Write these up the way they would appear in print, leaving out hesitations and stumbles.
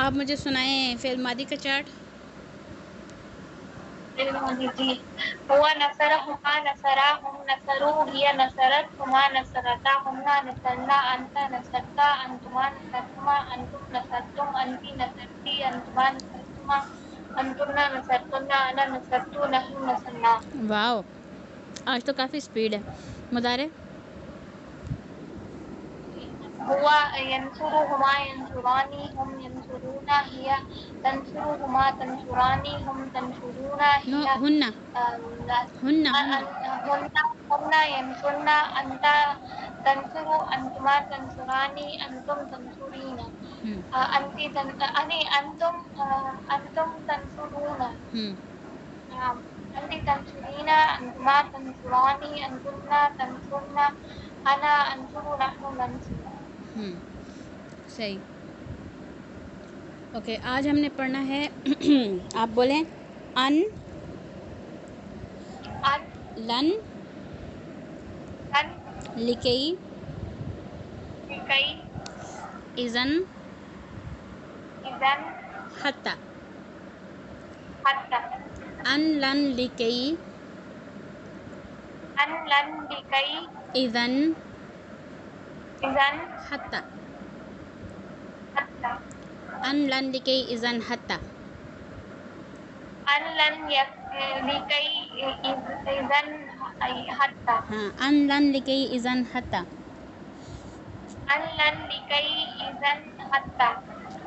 आप मुझे सुनाएं फ़िल मादी का चार्ट। जी। हुआ नसरहुमा नसराहुम नसरू हिय नसरतहुमा नसरताहुन्ना नसरना अंता नसरता अंतुमा नसरतुमा अंतुम नसरतुम अंती नसरती अंतुमा नसरतुमा अंतुन्ना नसरतुन्ना अना नसरतु नहनु नसरना। वाओ, आज तो काफ़ी स्पीड है। मुदारे हुआ यंसुरुहुमा यंसुरानी हुम यंसुरूना हिय तंसुरुहुमा तंसुरानी हुम तंसुरूना नो हिय हुन्ना हुन्ना हुन्ना हुन्ना हुन्ना यंसुरना अंता तंसुरु अंतुमा तंसुरानी अंतुम तंसुरीना अंती अंतुम तंसुरूना अंती तंसुरीना अंतुमा तंसुरानी अंतुन्ना तंसुरना अना अंसुरु नहनु नंसुरु। सही। ओके, आज हमने पढ़ना है आप बोलें अन लन लिकई इज़न हत्ता। अन लन लिकई इज़न हत्ता। अन लन लिकई इज़न हत्ता। हाँ, अन लन लिकई इज़न हत्ता।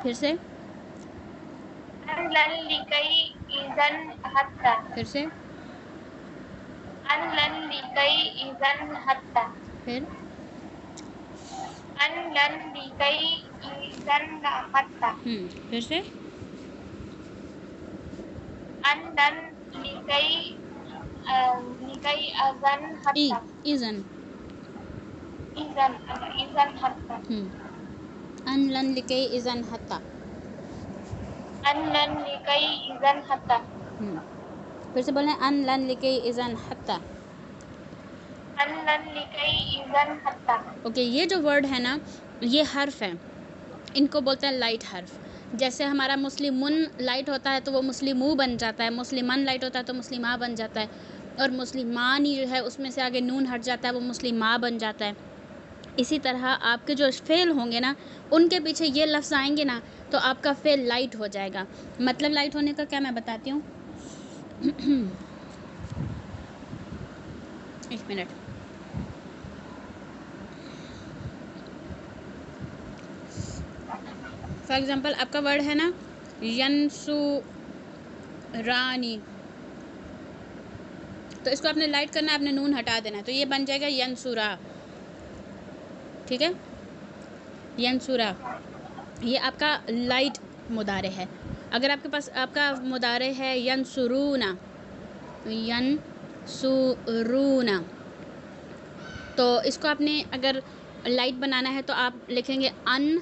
फिर से फिर से फिर फिर से ई इज़न अन लन लिकई इज़न हत्ता। फिर से बोलें अन लन लिकई इज़न हत्ता। ओके, ये जो वर्ड है ना, ये हर्फ है, इनको बोलते हैं लाइट हर्फ। जैसे हमारा मुस्लिमुन लाइट होता है तो वो मुस्लिमू बन जाता है, मुस्लिमन लाइट होता है तो मुस्लिमा बन जाता है, और मुस्लिमानी जो है उसमें से आगे नून हट जाता है, वो मुस्लिमा बन जाता है। इसी तरह आपके जो फ़ेल होंगे ना, उनके पीछे ये लफ्ज़ आएंगे ना, तो आपका फ़ेल लाइट हो जाएगा। मतलब लाइट होने का क्या मैं बताती हूँ। एक मिनट। फॉर एग्ज़ाम्पल आपका वर्ड है ना यंसुरानी, तो इसको आपने लाइट करना है, आपने नून हटा देना है, तो ये बन जाएगा यंसुरा। ठीक है, यंसुरा ये आपका लाइट मुदारे है। अगर आपके पास आपका मुदारे है यंसुरूना, यंसुरूना, तो इसको आपने अगर लाइट बनाना है तो आप लिखेंगे अन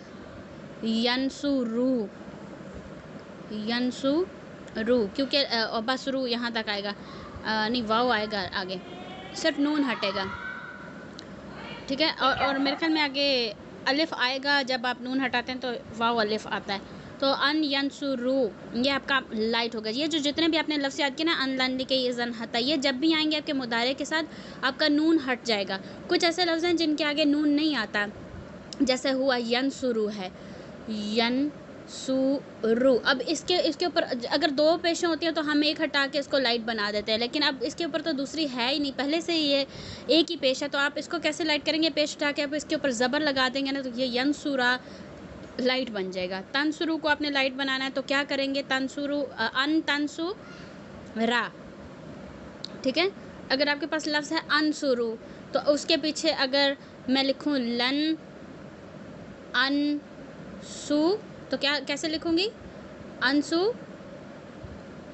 यंसुरू, यंसुरू, क्योंकि बसरू यहाँ तक आएगा, नहीं वाव आएगा आगे, सिर्फ नून हटेगा। ठीक है, और मेरे ख्याल में आगे अलिफ आएगा, जब आप नून हटाते हैं तो वाव अलिफ आता है। तो अन यंसुरू ये आपका लाइट होगा। ये जो जितने भी आपने लफ्ज़ याद किए ना, अन लन लिकई इज़न हत्ता, ये जब भी आएंगे आपके मुदारे के साथ आपका नून हट जाएगा। कुछ ऐसे लफ्ज़ हैं जिनके आगे नून नहीं आता, जैसे हुआ यंसुरू है, यंसुरू। अब इसके ऊपर अगर दो पेशें होती हैं तो हम एक हटा के इसको लाइट बना देते हैं, लेकिन अब इसके ऊपर तो दूसरी है ही नहीं, पहले से ये एक ही पेश है, तो आप इसको कैसे लाइट करेंगे। पेश हटा के आप इसके ऊपर ज़बर लगा देंगे ना, तो ये यंसुरा लाइट बन जाएगा। तंसुरू को आपने लाइट बनाना है तो क्या करेंगे, तंसुरू अन तंसुरा। ठीक है, अगर आपके पास लफ्ज़ है अनसुरू, तो उसके पीछे अगर मैं लिखूँ लन अनसु, तो क्या कैसे लिखूँगी, अनसु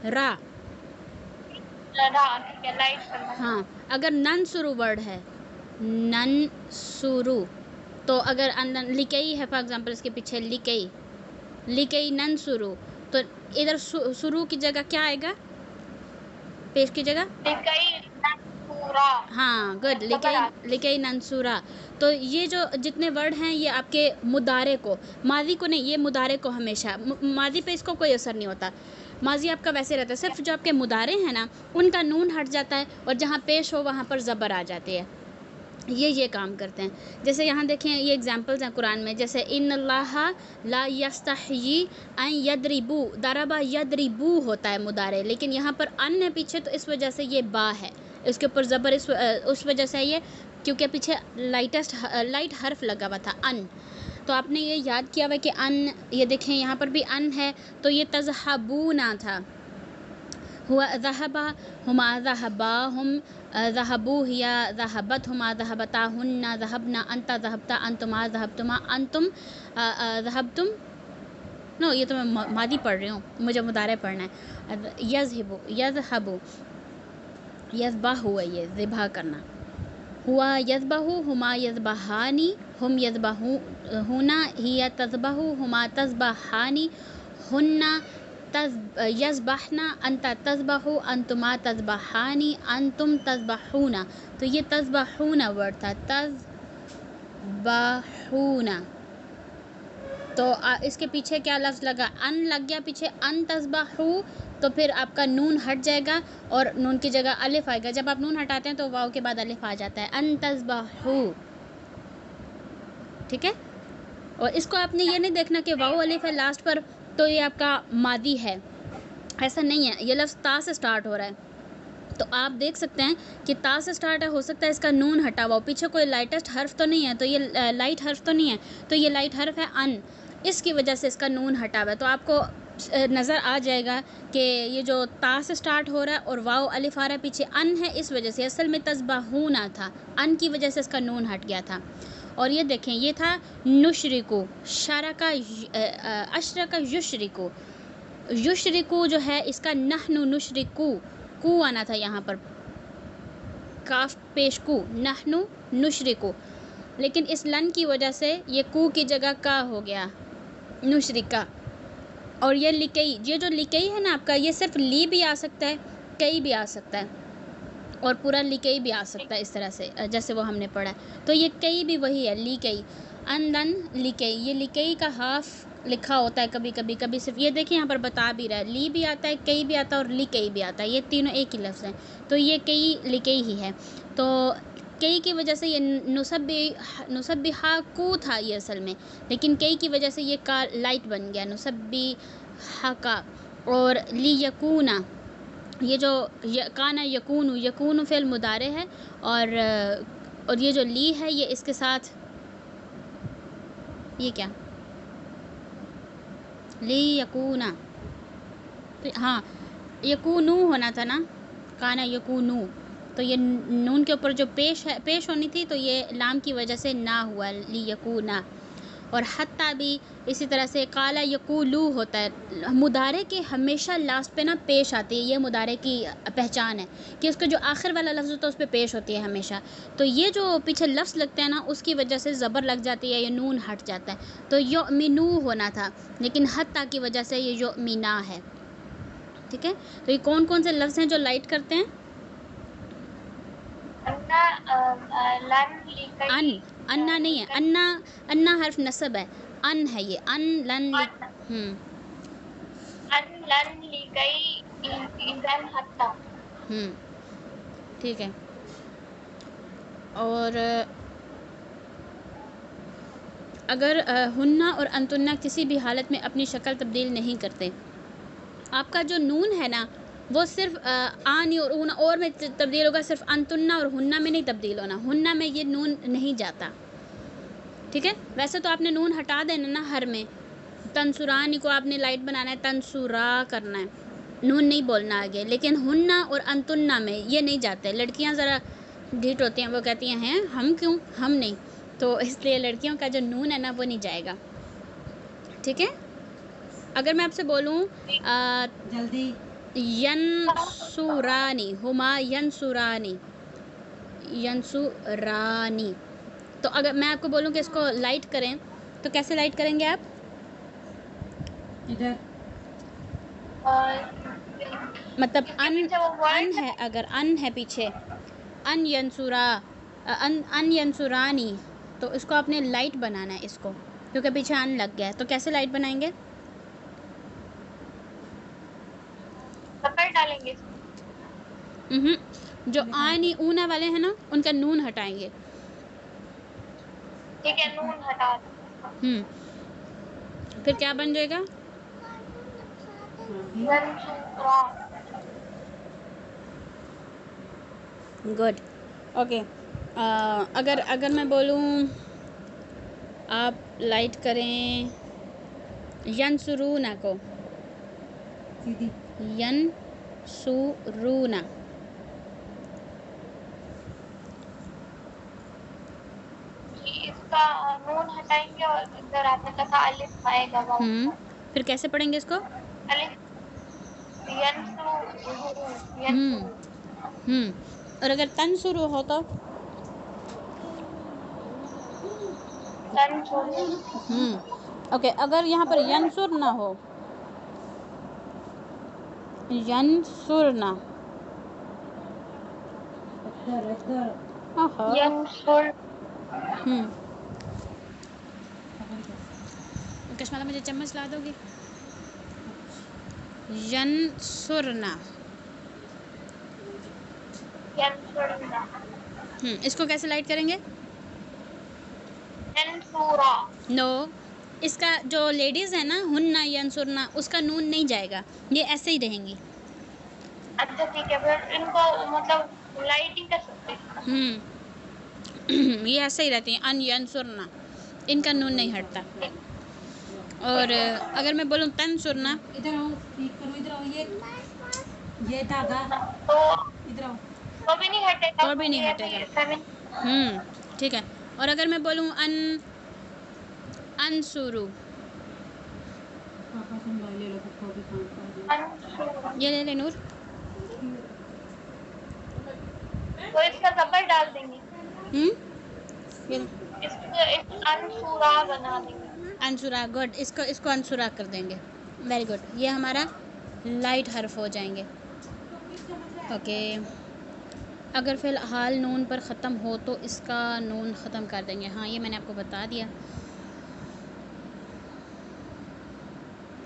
रा। हाँ, अगर नन शुरू वर्ड है, नन शुरू, तो अगर अन लिकई है फॉर एग्जांपल, इसके पीछे लिकई, लिकई नन शुरू, तो इधर शुरू की जगह क्या आएगा, पेश की जगह नंसुरा, हाँ गुड, ज़बर आ लिकई नंसुरा। तो ये जो जितने वर्ड हैं ये आपके मुदारे को, माजी को नहीं, ये मुदारे को हमेशा, माजी पे इसको कोई असर नहीं होता, माजी आपका वैसे रहता है, सिर्फ जो आपके मुदारे हैं ना उनका नून हट जाता है और जहाँ पेश हो वहाँ पर ज़बर आ जाती है, ये काम करते हैं। जैसे यहाँ देखें, ये एग्जांपल्स हैं कुरान में, जैसे इन्नल्लाह ला यस्तही अन यदरिबू, दरबा यदरिबू होता है मुदारे, लेकिन यहाँ पर अन है पीछे तो इस वजह से ये बा है, इसके ऊपर ज़बर उस वजह से ये, क्योंकि पीछे लाइट हर्फ लगा हुआ था अन। तो आपने ये याद किया हुआ कि अन, ये देखें यहाँ पर भी अन है, तो ये तज़हबूना था, हुआ ज़हबा हुमा ज़हबा हम ज़हबू हिया ज़हबत हुमा ज़हबता हुन्ना ज़हबना अंता ज़हबता अंतुमा ज़हबतुमा अंतुम ज़हबतुम। नो, ये तो मैं मादी पढ़ रही हूँ, मुझे मुदारे पढ़ना है। यज़हिबु यज़हबु यज़बाहु है ये ज़िबा करना, हुआ यज़बाहु हुमा यज़बाहानी हम यज़बाहु हुना हिया तज़बाहु हुमा तज़बाहानी हुन्ना यज़बहना अंता तज़बहु अंतुमा तज़बहानी अंतुम तज़बहूना। तो ये तज़बहूना वर्ड था, तज़बहूना। तो इसके पीछे क्या लफ्ज़ लगा, अन लग गया पीछे, अन तज़बहू, तो फिर आपका नून हट जाएगा और नून की जगह अलिफ आएगा। जब आप नून हटाते हैं तो वाव के बाद अलिफ आ जाता है, अन तज़बहू, ठीक है। और इसको आपने ये नहीं देखना कि वाव अलिफ है लास्ट पर तो ये आपका मादी है, ऐसा नहीं है। ये लफ्ज़ ता से स्टार्ट हो रहा है, तो आप देख सकते हैं कि ता से स्टार्ट है, हो सकता है इसका नून हटा हुआ, पीछे कोई लाइटेस्ट हर्फ तो नहीं है, तो ये लाइट हर्फ तो नहीं है, तो ये लाइट हर्फ है अन, इसकी वजह से इसका नून हटा हुआ है। तो आपको नज़र आ जाएगा कि ये जो ता से स्टार्ट हो रहा है और वाव अलिफ आ रहा है, पीछे अन है, इस वजह से असल में तज़बहूना था, अन की वजह से इसका नून हट गया था। और ये देखें, ये था नुशरिकु, शरका अशरका युशरिकु, युशरिकु जो है इसका नहनु नुशरिकु, कू आना था यहाँ पर, काफ पेश कू, नहनु नुशरिकु, लेकिन इस लन की वजह से ये कू की जगह का हो गया, नुशरिका। और ये लिकई, ये जो लिकई है ना आपका, ये सिर्फ ली भी आ सकता है, कई भी आ सकता है, और पूरा लिकई भी आ सकता है, इस तरह से जैसे वो हमने पढ़ा है। तो ये कई भी वही है, लिकई, अनदन लिकई, ये लिकई का हाफ लिखा होता है कभी कभी, कभी सिर्फ, ये देखिए यहाँ पर बता भी रहा है, ली भी आता है, कई भी आता है और लिकई भी आता है, ये तीनों एक ही लफ्ज़ हैं, तो ये कई लिकई ही है। तो कई की वजह से ये नुसब्बिहा कू था ये असल में, लेकिन कई की वजह से ये का लाइट बन गया, नुसब्बिहा का। और ली यकूना, ये जो काना यकूनु, यकूनु फ़िल मुदारे है, और ये जो ली है ये इसके साथ, ये क्या, ली यकूना, हाँ यकूनू होना था ना, काना यकूनू, तो ये नून के ऊपर जो पेश होनी थी, तो ये लाम की वजह से ना हुआ, ली यकूना। और हत्ता भी इसी तरह से, काला यकूलू होता है, मुदारे के हमेशा लास्ट पे ना पेश आती है, ये मुदारे की पहचान है कि उसका जो आखिर वाला लफ्ज़ होता है उस पर पेश होती है हमेशा। तो ये जो पीछे लफ्ज़ लगते हैं ना, उसकी वजह से ज़बर लग जाती है, ये नून हट जाता है। तो युमिनू होना था, लेकिन हत्ता की वजह से ये युमिना है, ठीक है। तो ये कौन कौन से लफ्ज़ हैं जो लाइट करते हैं, अन, अन्ना नहीं है, अन्ना हर्फ नसब है, अन है ये, अन लन ठीक है। और अगर हुन्ना और अंतुन्ना किसी भी हालत में अपनी शक्ल तब्दील नहीं करते, आपका जो नून है ना वो सिर्फ आनी और ऊना और में तब्दील होगा, सिर्फ अंतुन्ना और हुन्ना में नहीं तब्दील होना, हुन्ना में ये नून नहीं जाता, ठीक है। वैसे तो आपने नून हटा देना ना हर में, तंसुरानी को आपने लाइट बनाना है, तंसुरा करना है, नून नहीं बोलना आगे, लेकिन हुन्ना और अंतुन्ना में ये नहीं जाते। लड़कियां ज़रा ढीठ होती हैं, वो कहती हैं हम क्यों, हम नहीं, तो इसलिए लड़कियों का जो नून है ना वो नहीं जाएगा, ठीक है। अगर मैं आपसे बोलूँ जल्दी, यंसुरानी, हुमा यंसुरानी, यंसुरानी, तो अगर मैं आपको बोलूँ कि इसको लाइट करें तो कैसे लाइट करेंगे आप, इधर, मतलब अन है, अगर अन है पीछे अन यंसुरानी, तो इसको आपने लाइट बनाना है इसको, क्योंकि पीछे अन लग गया है। तो कैसे लाइट बनाएंगे? ज़बर डालेंगे। जो आनी ऊना वाले हैं ना, उनका नून हटाएंगे। ठीक है, नून हटा दो। फिर क्या बन जाएगा? यंसुरा। Good, okay. अगर मैं बोलूँ, आप लाइट करें यंसुरूना को, यंसुरूना, इसका नून हटाएंगे और इधर आपने कहा अलिफ आएगा। फिर कैसे पढ़ेंगे इसको? अलिफ यंसु। और अगर तन शुरू हो तो? ओके, अगर यहाँ पर यंसुर ना हो, यंसुरना, कश्मीरा मुझे चम्मच ला दोगी? यंसुरना। इसको कैसे लाइट करेंगे? नो, इसका जो लेडीज़ है ना, हुन्ना यंसुरना, उसका नून नहीं जाएगा, ये ऐसे ही रहेंगी। अच्छा ठीक है, फिर इनको मतलब लाइटिंग कर सकते हैं। ये ऐसे ही रहती हैं, अन यंसुरना, इनका नून नहीं हटता। और अगर मैं बोलूँ तंसुरना, इधर आओ, ये धागा तो इधर आओ, तो भी नहीं हटेगा। तो भी नहीं हटेगा। ठीक है। और अगर मैं बोलूँ अनसुरु, ले लो, ये ले ले नूर, तो इसका ज़बर डाल देंगे। ये इसको अनसुरा बना देंगे। अनसुरा, गुड, इसको अनसुरा कर देंगे। वेरी गुड, ये हमारा लाइट हर्फ हो जाएंगे। ओके, अगर फ़िलहाल नून पर ख़त्म हो तो इसका नून ख़त्म कर देंगे। हाँ, ये मैंने आपको बता दिया।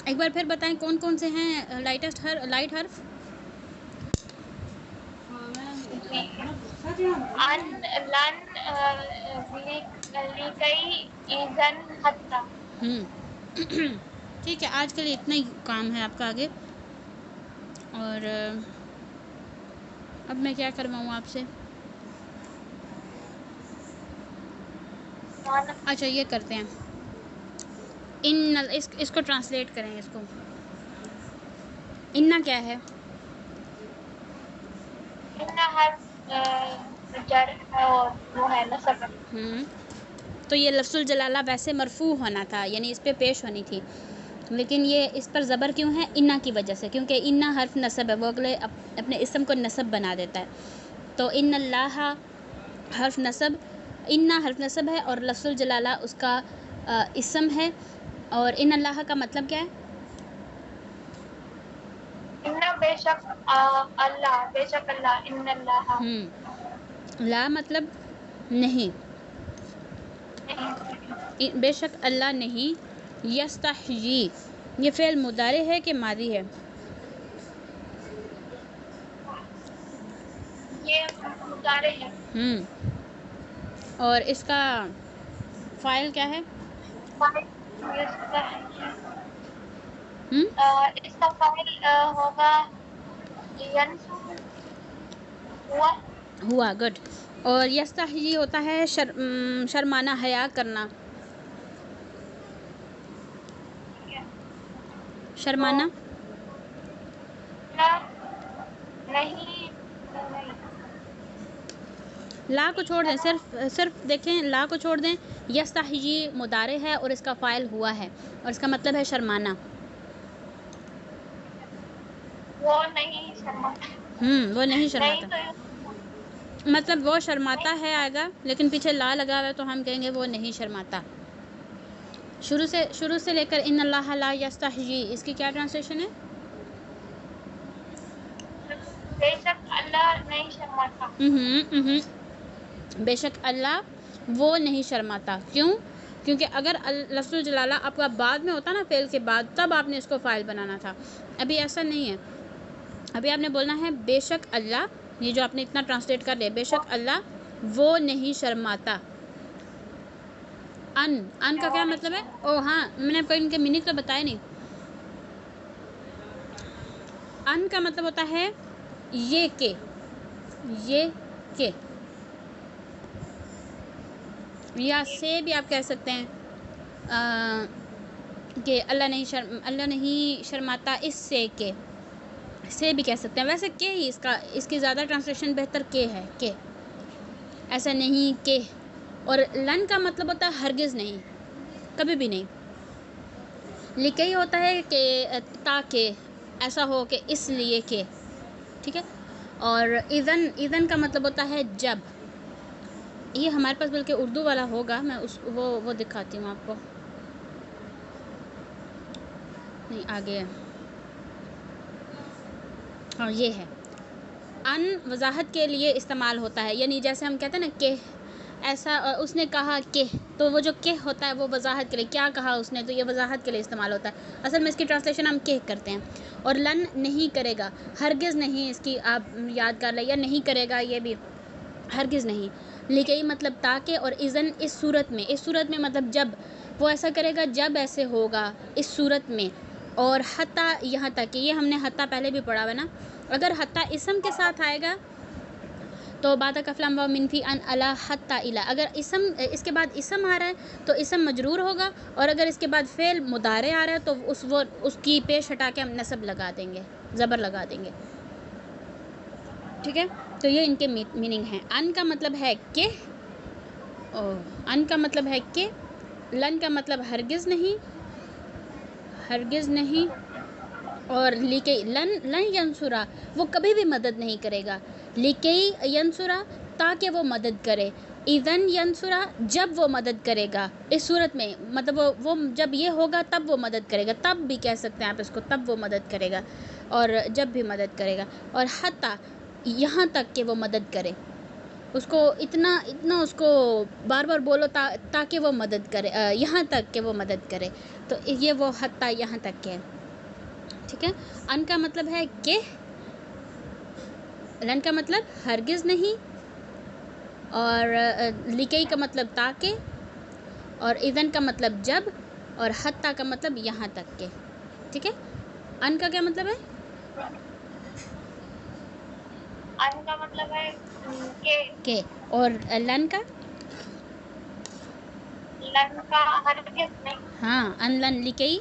एक बार फिर बताएं कौन कौन से हैं लाइट हर्फ? अन, लन, लिकई, इज़न, हत्ता। ठीक है, आज के लिए इतना ही काम है आपका आगे। और अब मैं क्या करवाऊँ आपसे? अच्छा, ये करते हैं, इसको ट्रांसलेट करें। इसको इन्ना क्या है? इन्ना हर्फ जर है और वो है नसब। तो ये लफ्ज़ुल जलाला वैसे मरफू होना था, यानी इस पे पेश होनी थी, लेकिन ये इस पर ज़बर क्यों है? इन्ना की वजह से, क्योंकि इन्ना हर्फ नसब है, वो अगले अपने इसम को नसब बना देता है। तो इन्नल्लाह हर्फ नसब, इन्ना हर्फ नसब है और लफ्ज़ुल जलाला उसका इसम है। और इन्नल्लाह का मतलब क्या है? इन्ना बेशक अल्लाह, बेशक अल्लाह, इन्नल्लाह। ला मतलब नहीं, बेशक अल्लाह नहीं। यस्तहयी, ये फ़ेल मुदारे है कि मादी है? ये मुदारे है। और इसका फ़ाइल क्या है? इसका फ़ाइल होगा हुआ, गुड। और यस्तहयी होता है शर्माना, हया करना, शर्माना। नहीं, ला को छोड़ दें, सिर्फ देखें, ला को छोड़ दें। यस्तहयी मुदारे है और इसका फ़ाइल हुआ है और इसका मतलब है शर्माना। वो नहीं शर्माता। वो नहीं शर्माता, मतलब वो शर्माता है आएगा, लेकिन पीछे ला लगा हुआ है तो हम कहेंगे वो नहीं शर्माता। शुरू से लेकर इन्नल्लाह ला यस्तहयी, इसकी क्या ट्रांसलेशन है? बेशक अल्लाह नहीं शर्माता। बेशक अल्लाह वो नहीं शर्माता। क्यों? क्योंकि अगर लफ्ज़ुल जलाला आपका बाद में होता ना, फ़ेल के बाद, तब आपने इसको फ़ाइल बनाना था। अभी ऐसा नहीं है। अभी आपने बोलना है बेशक अल्लाह, ये जो आपने इतना ट्रांसलेट कर लिया, बेशक अल्लाह वो नहीं शर्माता। अन का क्या मतलब है? ओ हाँ, मैंने आपको इनके मीनिंग तो बताया नहीं। अन का मतलब होता है ये के या से भी आप कह सकते हैं कि अल्लाह नहीं शर्माता इससे के, से भी कह सकते हैं। वैसे के ही इसकी ज़्यादा ट्रांसलेशन बेहतर के है, के, ऐसा नहीं के। और लन का मतलब होता है हरगिज़ नहीं, कभी भी नहीं। लिकई होता है कि ताकि ऐसा हो कि इसलिए के, ठीक है। और इज़न का मतलब होता है जब। ये हमारे पास बल्कि उर्दू वाला होगा, मैं वो दिखाती हूँ आपको। नहीं, आगे है। हाँ, ये है। अन वजाहत के लिए इस्तेमाल होता है, यानी जैसे हम कहते हैं ना कि ऐसा उसने कहा कि, तो वो जो के होता है वो वजाहत के लिए, क्या कहा उसने, तो ये वजाहत के लिए इस्तेमाल होता है। असल में इसकी ट्रांसलेशन हम के करते हैं। और लन नहीं करेगा, हरगिज़ नहीं, इसकी आप याद कर लें, या नहीं करेगा, ये भी हरगिज़ नहीं। लिकई मतलब ताकि, और इज़न इस सूरत में मतलब जब वो ऐसा करेगा, जब ऐसे होगा इस सूरत में। और हत्ता यहाँ तक कि, ये हमने हत्ता पहले भी पढ़ा हुआ ना, अगर हत्ता इसम के साथ आएगा तो बात कफलम व मिनफी अन अला हत्ता इला। अगर इसम इसके बाद इसम आ रहा है तो इसम मजरूर होगा, और अगर इसके बाद फ़ेल मुदारे आ रहा है तो उसकी पेश हटा के हम नसब लगा देंगे, ज़बर लगा देंगे, ठीक है। तो ये इनके मीनिंग हैं। अन का मतलब है कि, अन का मतलब है कि, लन का मतलब हरगिज़ नहीं, और लिकई लन यंसुरा वो कभी भी मदद नहीं करेगा। लिकई यंसुरा ताकि वो मदद करे। इज़न यंसुरा जब वो मदद करेगा इस सूरत में, मतलब वो जब ये होगा तब वो मदद करेगा, तब भी कह सकते हैं आप इसको, तब वो मदद करेगा, और जब भी मदद करेगा। और हत्ता यहाँ तक कि वो मदद करे, उसको इतना उसको बार बार बोलो ताकि वो मदद करे, यहाँ तक कि वो मदद करे। तो ये वो हत्ता यहाँ तक के है, ठीक है। अन का मतलब है कि, लन का मतलब हरगिज़ नहीं, और लिकई का मतलब ताकि, और इज़न का मतलब जब, और हत्ता का मतलब यहाँ तक के, ठीक है। अन का क्या मतलब है? अन का मतलब है के। और लन का हरगिज़ नहीं। हाँ, अन लन लिकई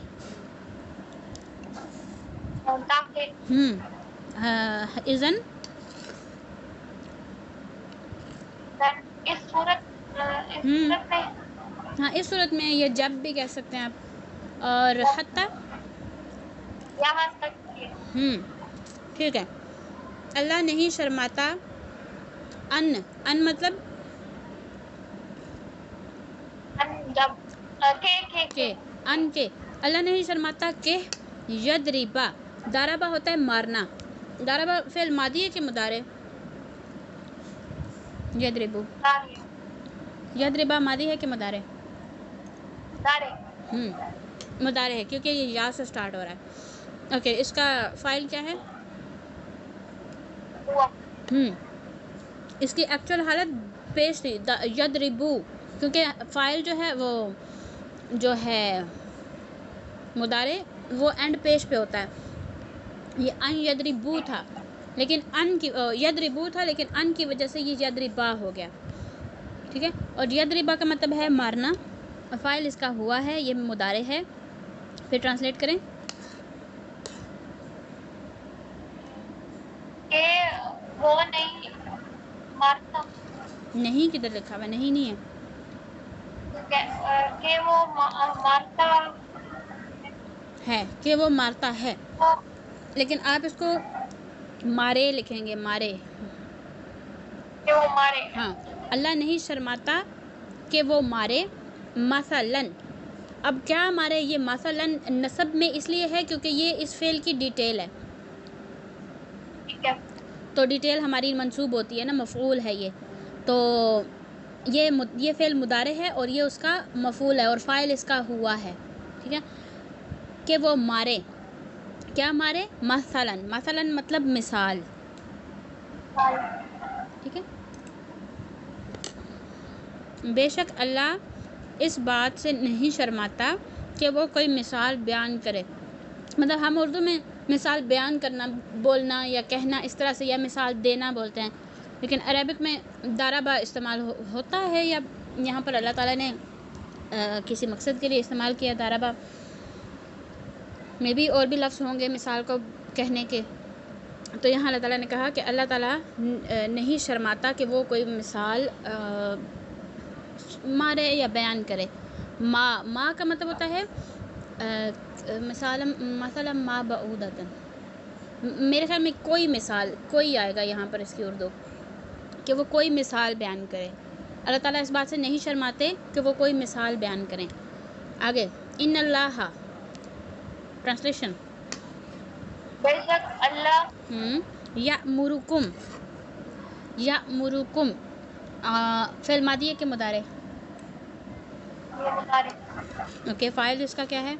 ताकि। इज़न इस सूरत में। हाँ, इस सूरत में ये जब भी कह सकते हैं आप। और हत्ता यहाँ तक के। ठीक है। अल्लाह नहीं शर्माता। अन मतलब जब के, अन के, अल्लाह नहीं शर्माता के यदरिबा, दाराबा होता है मारना। दाराबा फ़ेल मादी है कि मुदारे? यदरिबू, यदरिबा मादी है कि मुदारे? मुदारे है, क्योंकि ये या से स्टार्ट हो रहा है। ओके, इसका फ़ाइल क्या है? इसकी एक्चुअल हालत पेश थी यदरिबू, क्योंकि फ़ाइल जो है वो जो है मुदारे वो एंड पेश पे होता है। ये अन यदरिबू था, लेकिन यदरिबू था, लेकिन अन की वजह से ये यदरिबा हो गया, ठीक है। और यदरिबा का मतलब है मारना। फ़ाइल इसका हुआ है, ये मुदारे है। फिर ट्रांसलेट करें। वो नहीं मारता। नहीं किधर लिखा हुआ? नहीं है कि वो मारता है, कि वो मारता है, लेकिन आप इसको मारे लिखेंगे, मारे। कि वो मारे। हाँ, अल्लाह नहीं शर्माता कि वो मारे। मसलन, अब क्या मारे? ये मसलन नसब में इसलिए है क्योंकि ये इस फेल की डिटेल है, ठीक है। तो डिटेल हमारी मंसूब होती है ना, मफ़ऊल है ये, तो ये फ़ेल मुदारे है और ये उसका मफ़ऊल है और फ़ाइल इसका हुआ है, ठीक है। कि वो मारे, क्या मारे, मसलन, मसलन मतलब मिसाल, ठीक है। बेशक अल्लाह इस बात से नहीं शर्माता कि वो कोई मिसाल बयान करे। मतलब हम उर्दू में मिसाल बयान करना, बोलना या कहना इस तरह से, या मिसाल देना बोलते हैं, लेकिन अरबिक में दाराबा इस्तेमाल होता है, या यहाँ पर अल्लाह ताला ने किसी मकसद के लिए इस्तेमाल किया दाराबा में भी और भी लफ्ज़ होंगे मिसाल को कहने के। तो यहाँ अल्लाह ताला ने कहा कि अल्लाह ताला नहीं शर्माता कि वो कोई मिसाल मारे या बयान करे। माँ का मतलब होता है मसलन माँ बऊदतन, मेरे ख्याल में कोई मिसाल, कोई आएगा यहाँ पर इसकी उर्दू, कि वो कोई मिसाल बयान करे। अल्लाह ताला इस बात से नहीं शर्माते कि वो कोई मिसाल बयान करें। आगे, इन्नल्लाह, ट्रांसलेशन, बेशक अल्लाह यामुरुकुम, यामुरुकुम फ़िल मादी है कि मुदारे? ये मुदारे, ओके, फ़ाइल इसका क्या है?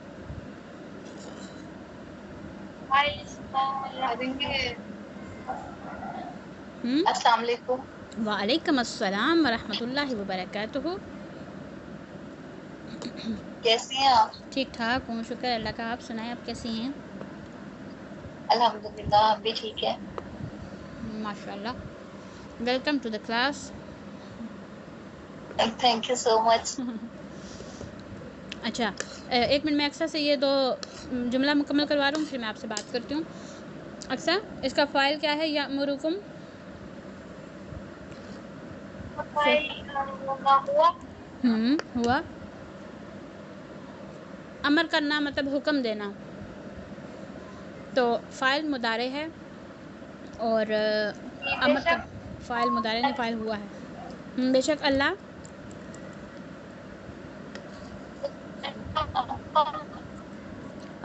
अस्सलाम वालेकुम। वालेकुम अस्सलाम व रहमतुल्लाहि व बरकातुहू। कैसी हैं आप? ठीक ठाक हूँ, शुक्र अल्लाह का। आप सुनाएं, आप कैसी हैं? अल्हम्दुलिल्लाह, आप भी ठीक है। माशाल्लाह। Welcome to the class. Thank you so much. अच्छा, एक मिनट, मैं अक्सर से ये दो जुमला मुकम्मल करवा रहा हूँ, फिर मैं आपसे बात करती हूँ। अक्सर, इसका फ़ाइल क्या है? यामुरुकुम हुआ, हुआ। अमर करना मतलब हुक्म देना, तो फ़ाइल मुदारे है और अमर कर, फ़ाइल मुदारे नहीं, फ़ाइल हुआ है। बेशक अल्लाह,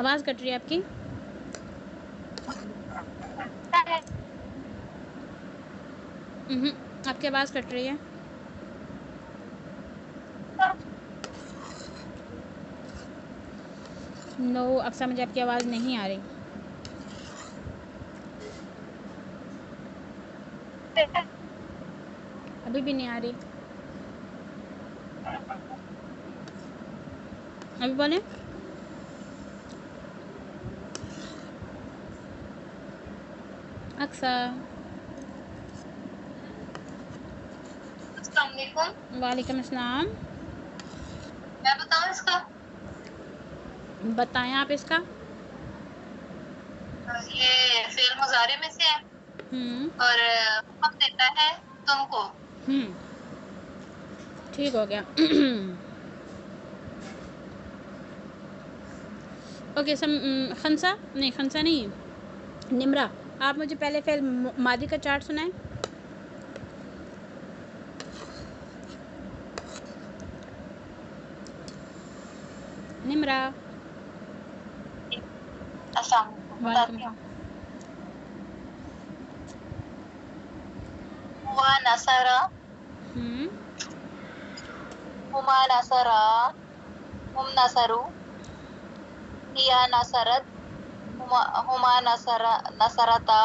आवाज़ कट रही है आपकी। आपकी आवाज़ कट रही है। नो, अक्सर मुझे आपकी आवाज़ नहीं आ रही। अभी भी नहीं आ रही। अभी बोलें। अक्सर, अस्सलाम वालेकुम। वालेकुम अस्सलाम। मैं बताऊं इसका? बताएं आप इसका। ये फेल मुजारे में से है और हुक्म देता है तुमको। ठीक हो गया। ओके, खंसा नहीं, खंसा नहीं, निमरा, आप मुझे पहले फेल मादी का चार्ट सुनाएं। निमरा। अस्सलाम बताती हूँ। हुआ नसरा, हुमा नसरा, हुम नसरू, हिया नसरत, हुमा नसरा नसरता,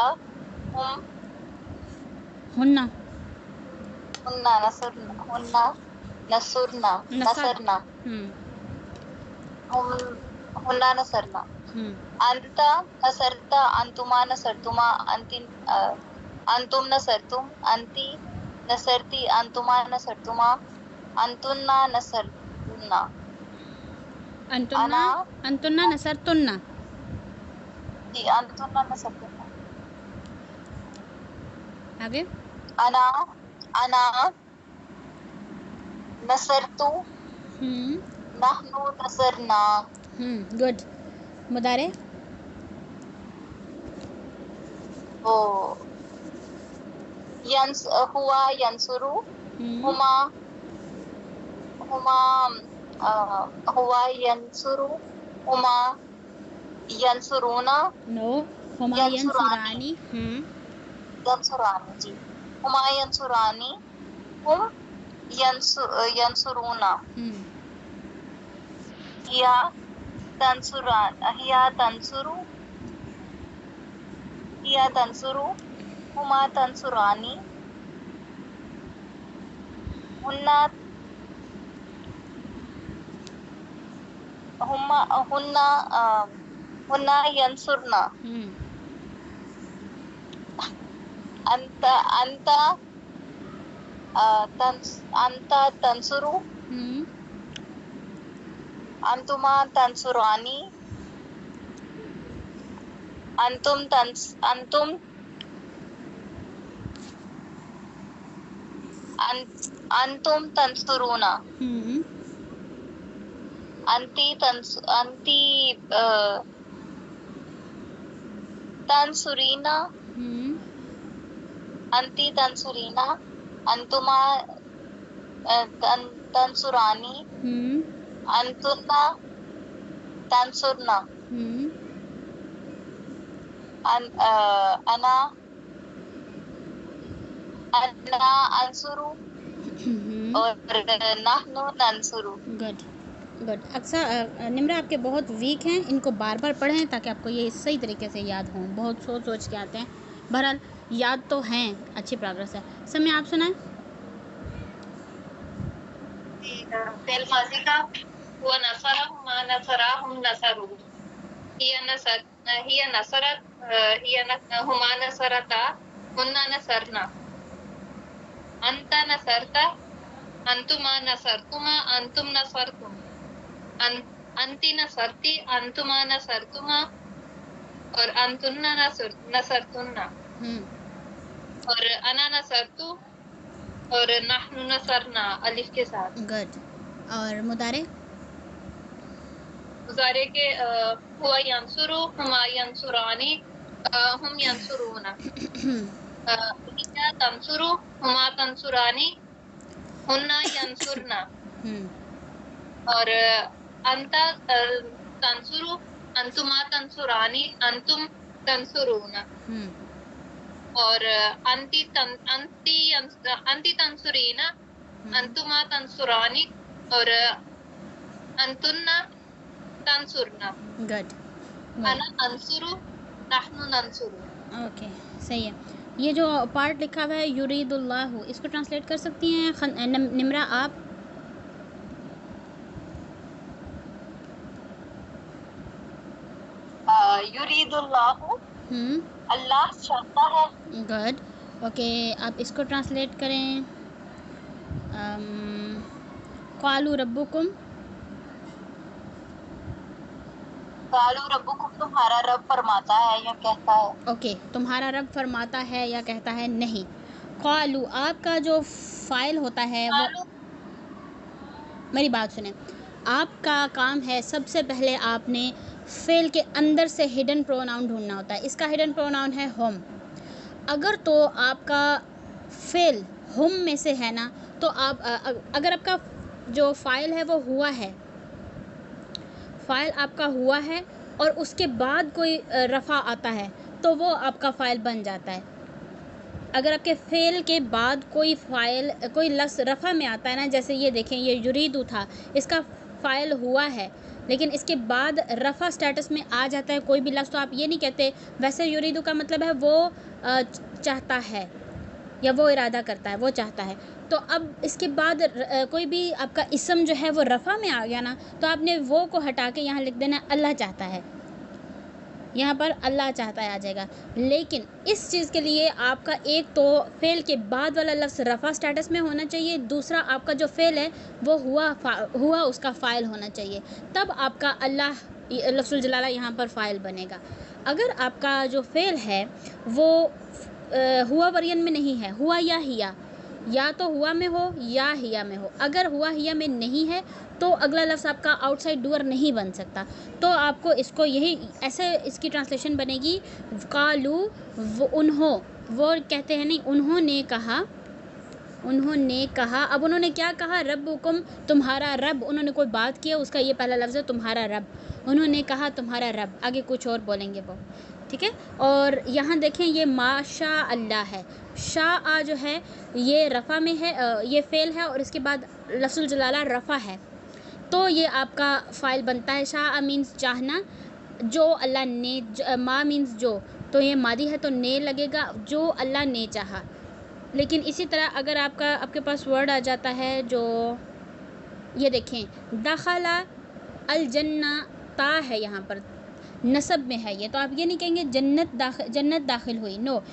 हुन्ना, हुन्ना नसरना, हुन्ना नसरना, नसरना, हुन्ना नसरना। अंता नसरता, अंतुमा नसरतुमा, अंतुम नसरतुम, अंती नसरती, अंतुमा नसरतुमा, अंतुन्ना नसरतुन्ना, अंतुन्ना, अंतुन्ना नसरतुन्ना। जी, अंतुन्ना नसरतुन्ना। आगे, अना, अना नसरतु, नहनु नसरना। गुड। मुदारे, ओ हुआ यंसुरु, हुमा हुमा हुआ यंसुरु, हुमा यंसुरूना, नो, हुमा यंसुरानी। यंसुरानी जी, हुमा यंसुरानी हुम यंसुरूना, हिया तंसुरु हुमा तंसुरानी हुन्ना हुम्मा हुन्ना यंसुरना, अंत तंसुरु अंतुमा तंसुरानी अंतुम तंसुरूना, अंती तंसुरीना, अंती तंसुरीना अंतुमा तंसुरानी अंतुन्ना तंसुरना, अना अंसुरु और नहनु नंसुरु। Good good. अक्सर निम्रा आपके बहुत वीक हैं, इनको बार बार पढ़ें ताकि आपको ये सही तरीके से याद हों। बहुत सोच के आते हैं, बहरहाल याद तो हैं, अच्छी प्रोग्रेस है। समय आप सुनाएं। फेल माजी का हुआ नसरा हुमा नसरा हुम नसरू, हिया नसरत हुमा नसरता हुन्ना नसरना, अंता नसरता अंतुमा नसरतुमा अंतुम नसरतुम, अंती नसरती अंतुमा नसरतुमा और अंतुन्ना नसरतुन्ना और अना नसरतु और नहनु नसरना अलिफ के साथ। गुड। और मुदारे के हुआ यंसुरु हुमा यंसुरानी हुम यंसुरूना, हिया तंसुरु हुमा तंसुरानी हुन्ना यंसुरना और अंता तंसुरु अंतुमा तंसुरानी अंतुम तंसुरूना और अंती तंसुरीना अंतुमा तंसुरानी और अंतुन्ना तंसुरना। गुड। अना अंसुरु नहनु नंसुरु। ओके, सही है। ये जो पार्ट लिखा हुआ है युरीदुल्लाहु, इसको ट्रांसलेट कर सकती हैं निम्रा आप? युरीदुल्लाहु अल्लाह चाहता है। गुड। ओके, आप इसको ट्रांसलेट करें। क़ालू रब्बुकुम, क़ालू रब्बुकुम तुम्हारा रब फरमाता है या कहता है। ओके, तुम्हारा रब फरमाता है या कहता है, नहीं। क़ालू आपका जो फ़ाइल होता है वो, मेरी बात सुने, आपका काम है सबसे पहले आपने फ़ेल के अंदर से हिडन प्रोनाउन ढूंढना होता है। इसका हिडन प्रोनाउन है हम। अगर तो आपका फ़ेल हम में से है ना, तो आप अगर आपका जो फ़ाइल है वो हुआ है, फ़ाइल आपका हुआ है और उसके बाद कोई रफ़ा आता है तो वो आपका फ़ाइल बन जाता है। अगर आपके फ़ेल के बाद कोई फ़ाइल कोई लफ्ज़ रफ़ा में आता है ना, जैसे ये देखें, ये युरीदु था, इसका फ़ाइल हुआ है लेकिन इसके बाद रफ़ा स्टेटस में आ जाता है कोई भी लफ्ज़, तो आप ये नहीं कहते। वैसे युरीदु का मतलब है वो चाहता है या वो इरादा करता है, वो चाहता है। तो अब इसके बाद कोई भी आपका इसम जो है वो रफ़ा में आ गया ना, तो आपने वो को हटा के यहाँ लिख देना अल्लाह चाहता है। यहाँ पर अल्लाह चाहता है आ जाएगा। लेकिन इस चीज़ के लिए आपका एक तो फ़ेल के बाद वाला लफ्ज़ रफ़ा स्टेटस में होना चाहिए, दूसरा आपका जो फ़ेल है वो हुआ उसका फ़ाइल होना चाहिए, तब आपका अल्लाह लफ्ज़ुल जलाला यहाँ पर फ़ाइल बनेगा। अगर आपका जो फ़ेल है वो हुआ वरियन में नहीं है, हुआ या हिया, या तो हुआ में हो या हिया में हो। अगर हुआ हिया में नहीं है तो अगला लफ्ज़ आपका आउटसाइड डूअर नहीं बन सकता। तो आपको इसको यही ऐसे इसकी ट्रांसलेशन बनेगी, कालू वो कहते हैं नहीं, उन्होंने कहा, उन्होंने कहा, अब उन्होंने क्या कहा, रब्बुकुम, तुम्हारा रब, उन्होंने कोई बात किया, उसका ये पहला लफ्ज़ है तुम्हारा रब, उन्होंने कहा तुम्हारा रब, आगे कुछ और बोलेंगे वो, ठीक है। और यहाँ देखें ये माशा अल्लाह है, शाह जो है ये रफ़ा में है, ये फ़ेल है और इसके बाद लफ्ज़ुल जलाला रफ़ा है, तो ये आपका फ़ाइल बनता है। शाह मीन्स चाहना, जो अल्लाह ने, मा मीन्स जो, तो ये मादी है तो ने लगेगा, जो अल्लाह ने चाहा। लेकिन इसी तरह अगर आपके पास वर्ड आ जाता है जो ये देखें दखला अल जन्ना, ता है यहाँ पर नसब में है ये, तो आप ये नहीं कहेंगे जन्नत दाखिल हुई, नो,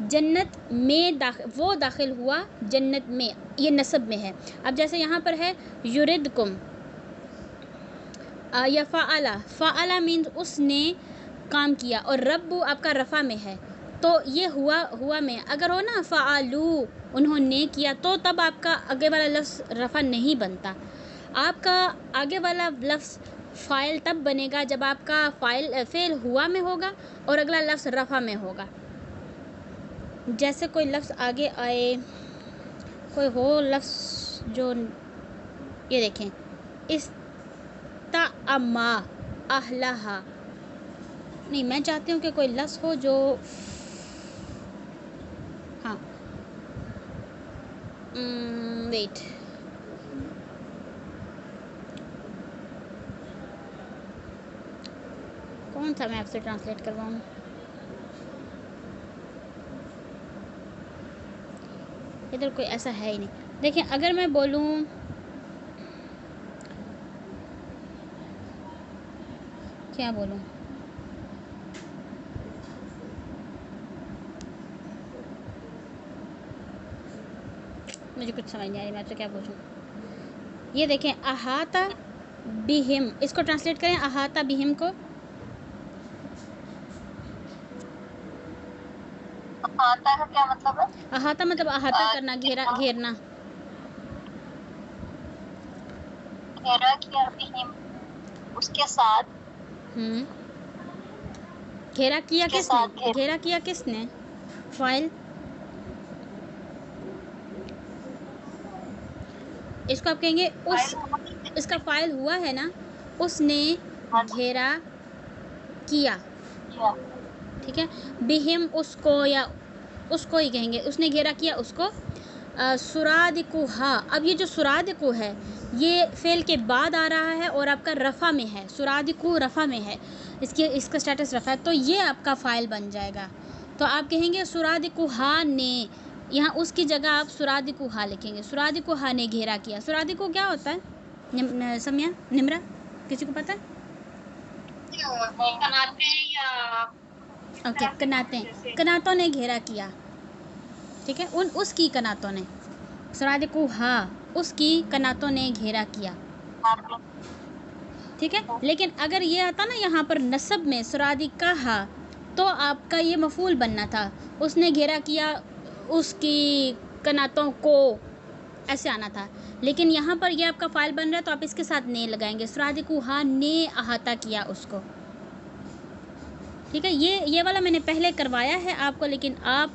जन्नत में वो दाखिल हुआ जन्नत में, ये नसब में है। अब जैसे यहाँ पर है युरिदकुम या फ़ाअला मीन्स उसने काम किया, और रब्बु आपका रफ़ा में है, तो ये हुआ में अगर हो ना फ़ाअलू उन्होंने किया, तो तब आपका आगे वाला लफ्ज़ रफ़ा नहीं बनता। आपका आगे वाला लफ्ज़ फ़ाइल तब बनेगा जब आपका फ़ेल हुआ में होगा और अगला लफ्ज़ रफ़ा में होगा। जैसे कोई लफ्ज़ आगे आए, कोई हो लफ्ज़ जो ये देखें इस्ताअमा अहलहा, नहीं मैं चाहती हूँ कि कोई लफ्ज़ हो जो, हाँ वेट, कौन सा मैं आपसे ट्रांसलेट करवाऊँ, इधर कोई ऐसा है ही नहीं। देखिए अगर मैं बोलूँ क्या बोलूँ, मुझे कुछ समझ नहीं आ रही, मैं आपसे क्या पूछूं। ये देखें अहाता बिहिम, इसको ट्रांसलेट करें अहाता बिहिम को, अहाता का क्या मतलब है? अहाता मतलब अहाता करना, घेरना, घेरा किया बिहिम, उसके साथ, घेरा किया उसके किसने, साथ घेरा किया किसने, फाइल, इसको आप कहेंगे उस, इसका फाइल हुआ है ना, उसने घेरा किया, ठीक है। बिहिम उसको, या उसको ही कहेंगे, उसने घेरा किया उसको। सुरादिकुहा, अब ये जो सुरादिकु है ये फ़ेल के बाद आ रहा है और आपका रफ़ा में है, सुरादिकु रफ़ा में है, इसका स्टेटस रफ़ा है, तो ये आपका फ़ाइल बन जाएगा। तो आप कहेंगे सुरादिकुहा ने, यहाँ उसकी जगह आप सुरादिकुहा लिखेंगे, सुरादिकुहा ने घेरा किया। सुरादिकु क्या होता है सम्या, निम्रा, किसी को पता है? ओके, कनातों ने घेरा किया, ठीक है, उसकी कनातों ने, सुरादिकुहा उसकी कनातों ने घेरा किया, ठीक है। लेकिन अगर ये आता ना यहाँ पर नसब में सुरादिकाहा, तो आपका ये मफूल बनना था, उसने घेरा किया उसकी कनातों को, ऐसे आना था। लेकिन यहाँ पर ये आपका फ़ाइल बन रहा है तो आप इसके साथ ने लगाएंगे, सुरादिकुहा ने अहाता किया उसको, ठीक है। ये वाला मैंने पहले करवाया है आपको, लेकिन आप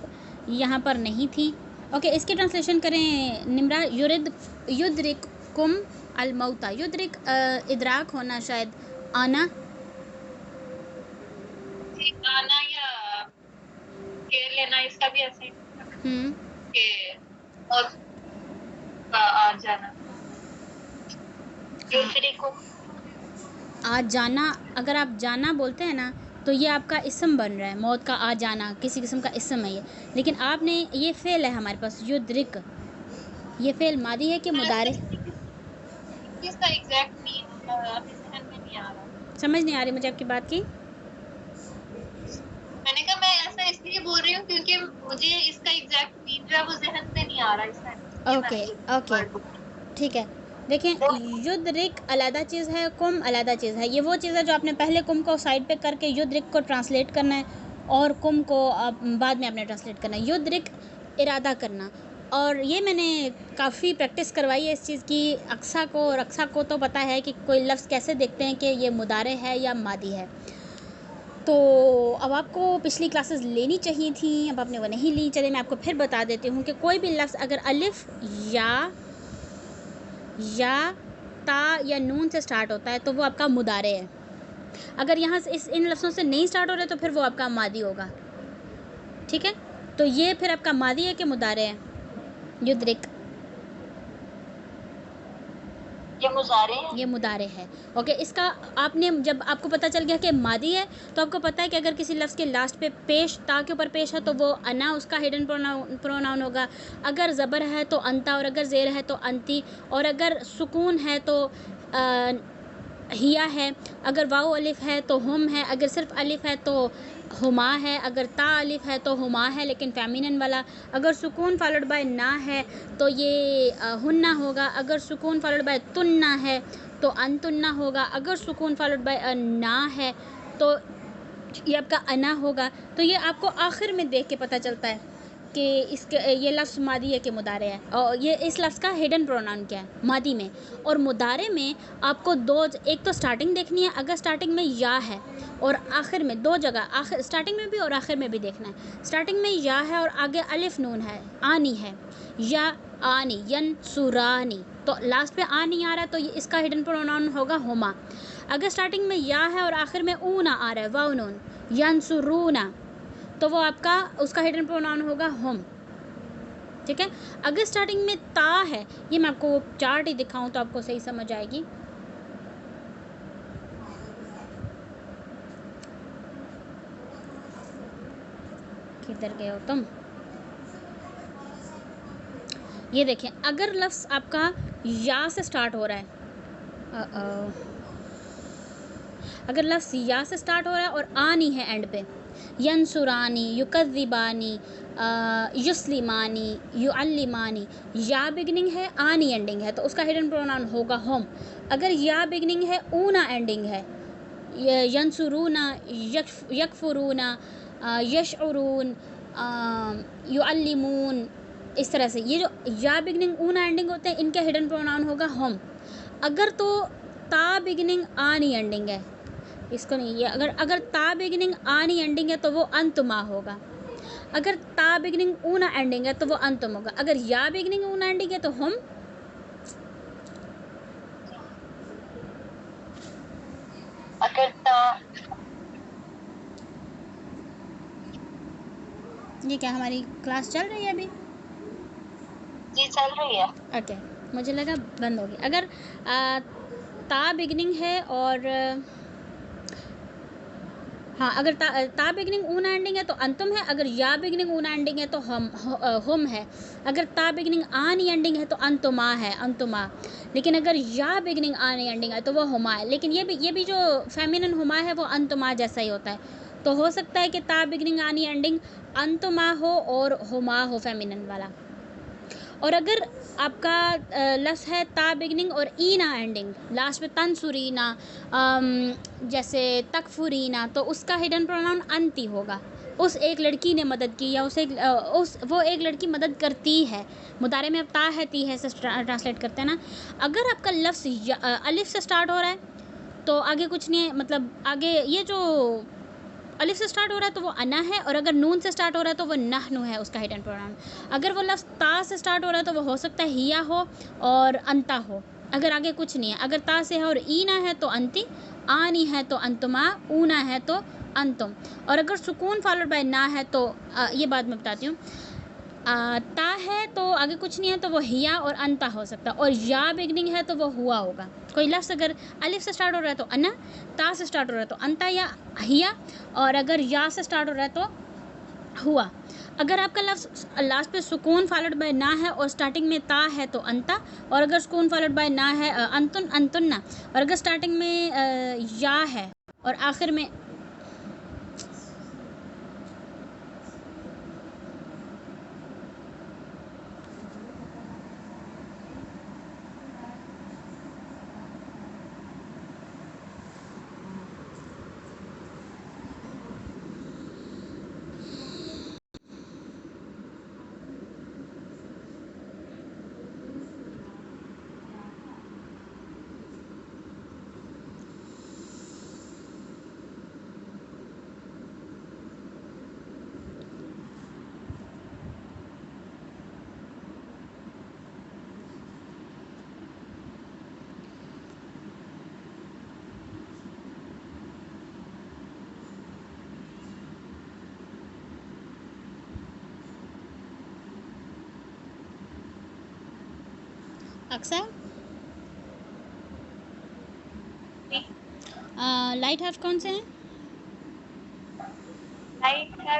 यहाँ पर नहीं थी। ओके, इसकी ट्रांसलेशन करें निम्रा। युद्रिकुम अलमौता, युद्रिक इदराक होना, शायद आना, आना या घेर लेना, इसका भी ऐसे के मौत का आ जाना, युद्रिकुम आ जाना। अगर आप जाना बोलते हैं ना तो ये आपका इसम बन रहा है, मौत का आ जाना किसी किस्म का इसम है ये, लेकिन आपने ये फ़ेल है हमारे पास युद्रिक, ये फ़ेल मादी है कि मुदारे, इसका एग्जैक्ट मीन अभी ज़हन में नहीं आ रहा। समझ नहीं आ रही मुझे आपकी बात की। मैंने कहा मैं ऐसा इसलिए बोल रही हूँ क्योंकि मुझे इसका एग्जैक्ट मीन जो है वो ज़हन में नहीं आ रहा इसमें। ओके ठीक है। देखें युद्रिक अलग चीज़ है, कुम अलग चीज़ है। ये वो चीज़ है जो आपने पहले कुम को साइड पे करके युद्रिक को ट्रांसलेट करना है और कुम को बाद में आपने ट्रांसलेट करना है। युद्रिक इरादा करना, और ये मैंने काफ़ी प्रैक्टिस करवाई है इस चीज़ की। अक्सा को और अक्सा को तो पता है कि कोई लफ्ज़ कैसे देखते हैं कि ये मुदारे है या मादी है। तो अब आपको पिछली क्लासेस लेनी चाहिए थी, अब आपने वो नहीं ली। चलिए मैं आपको फिर बता देती हूँ कि कोई भी लफ्ज़ अगर अलिफ या ता या नून से स्टार्ट होता है तो वो आपका मुदारे है। अगर यहाँ से इन लफ्ज़ों से नहीं स्टार्ट हो रहे तो फिर वो आपका मादी होगा। ठीक है, तो ये फिर आपका मादी है कि मुदारे है? युद्रिक, ये मुदारे है। ओके, इसका आपने जब आपको पता चल गया कि मादी है तो आपको पता है कि अगर किसी लफ्ज़ के लास्ट पे पेश ता के ऊपर पेश है तो वो अना उसका हिडन प्रोनाउन होगा। अगर ज़बर है तो अंता, और अगर ज़ेर है तो अंती, और अगर सुकून है तो हिया है, अगर वाव अलिफ है तो हम है, अगर सिर्फ अलिफ है तो हुमा है, अगर ता अलिफ है तो हुमा है लेकिन फेमिनिन वाला, अगर सुकून फॉलोड बाय ना है तो ये हुन्ना होगा, अगर सुकून फॉलोड बाय तुन्ना है तो अनतुन्ना होगा, अगर सुकून फॉलोड बाय ना है तो ये आपका अना होगा। तो ये आपको आखिर में देख के पता चलता है कि इसके ये लफ्ज़ मादी है कि मुदारे है, और ये इस लफ्ज़ का हिडन प्रोनाउन क्या है मादी में। और मुदारे में आपको दो, एक तो स्टार्टिंग देखनी है, अगर स्टार्टिंग में या है और आखिर में, दो जगह, आखिर स्टार्टिंग में भी और आखिर में भी देखना है। स्टार्टिंग में या है और आगे अलिफ नून है, आनी है, या आनी यन सुरानी, तो लास्ट पे आ नहीं आ रहा है तो ये इसका हिडन प्रोनाउन होगा हुमा। अगर स्टार्टिंग में या है और आखिर में ऊना आ रहा है, वाव नून, यंसुरूना, तो वो आपका उसका हिडन प्रोनाउन होगा हम। ठीक है, अगर स्टार्टिंग में ता है, ये मैं आपको चार्ट ही दिखाऊं तो आपको सही समझ आएगी। किधर गए हो तुम? ये देखें, अगर लफ्ज़ आपका या से स्टार्ट हो रहा है, अगर लफ्ज़ या से स्टार्ट हो रहा है और आनी है एंड पे, यंसुरानी, युकज़िबानी, युस्लिमानी, युअल्लिमानी, या बिगनिंग है, आनी एंडिंग है तो उसका हिडन प्रोनाउन होगा हम। अगर या बिगनिंग है, ऊना एंडिंग है, यंसुरूना, यकफुरूना, यशउरून, युअल्लिमून, इस तरह से ये जो या बिगनिंग ऊना एंडिंग होते हैं इनके हिडन प्रोनाउन होगा हम। अगर तो ता बिगनिंग आनी एंडिंग है, इसको नहीं, ये अगर ता बिगिनिंग आनी एंडिंग है तो वो अंतुमा होगा। अगर ता बिगिनिंग ऊना एंडिंग है तो वो अंतुम होगा। अगर या बिगिनिंग ऊना एंडिंग है तो हम। अगर ता, ये क्या हमारी क्लास चल रही है अभी? जी चल रही है। ओके, मुझे लगा बंद होगी। अगर ता बिगिनिंग है और हाँ, अगर ता बिगिनिंग ऊना एंडिंग है तो अंतुम है, अगर या बिगिनिंग ऊना एंडिंग है तो हम है, अगर ता बिगिनिंग आनी एंडिंग है तो अंतुमा है, अंतुमा। लेकिन अगर या बिगिनिंग आनी एंडिंग है तो वो हुमा है। लेकिन ये भी जो फेमिनिन हुमा है वो अंतुमा जैसा ही होता है। तो हो सकता है कि ता बिगिनिंग आनी एंडिंग अंतुमा हो और हुमा हो फेमिनिन वाला। और अगर आपका लफ्ज़ है ता बिगनिंग और ईना एंडिंग, लास्ट में तनसुरीना, जैसे तकफुरीना, तो उसका हिडन प्रोनाउन अंती होगा। उस एक लड़की ने मदद की, या वो एक लड़की मदद करती है। मुदारे में अब ता है ती है से ट्रांसलेट करते हैं ना। अगर आपका लफ्ज़ अलिफ से स्टार्ट हो रहा है तो आगे कुछ नहीं है, मतलब आगे ये जो अलिफ से स्टार्ट हो रहा है तो वो अना है, और अगर नून से स्टार्ट हो रहा है तो वो नहनु है उसका हिडन प्रोनाउन। अगर वो लफ्ज़ ता से स्टार्ट हो रहा है तो वो हो सकता है हिया हो और अंता हो, अगर आगे कुछ नहीं है। अगर ता से है और ईना है तो अंती, आनी है तो अंतुमा, ऊना है तो अंतुम, और अगर सुकून फॉलोड बाय ना है तो ये बात मैं बताती हूँ। ता है तो आगे कुछ नहीं है तो वो हिया और अंता हो सकता है, और या बिगनिंग है तो वो हुआ होगा। कोई लफ्ज़ अगर अलिफ से स्टार्ट हो रहा है तो अना, ता से स्टार्ट हो रहा है तो अंता या हिया, और अगर या से स्टार्ट हो रहा है तो हुआ। अगर आपका लफ्ज़ लास्ट पे सुकून फॉलोड बाय ना है और स्टार्टिंग में ता है तो अंता, और अगर सुकून फॉलोड बाय ना है अंतुन्ना, और अगर स्टार्टिंग में या है और आखिर में अक्सर जी। लाइट हर्फ कौन से हैं? लाइट है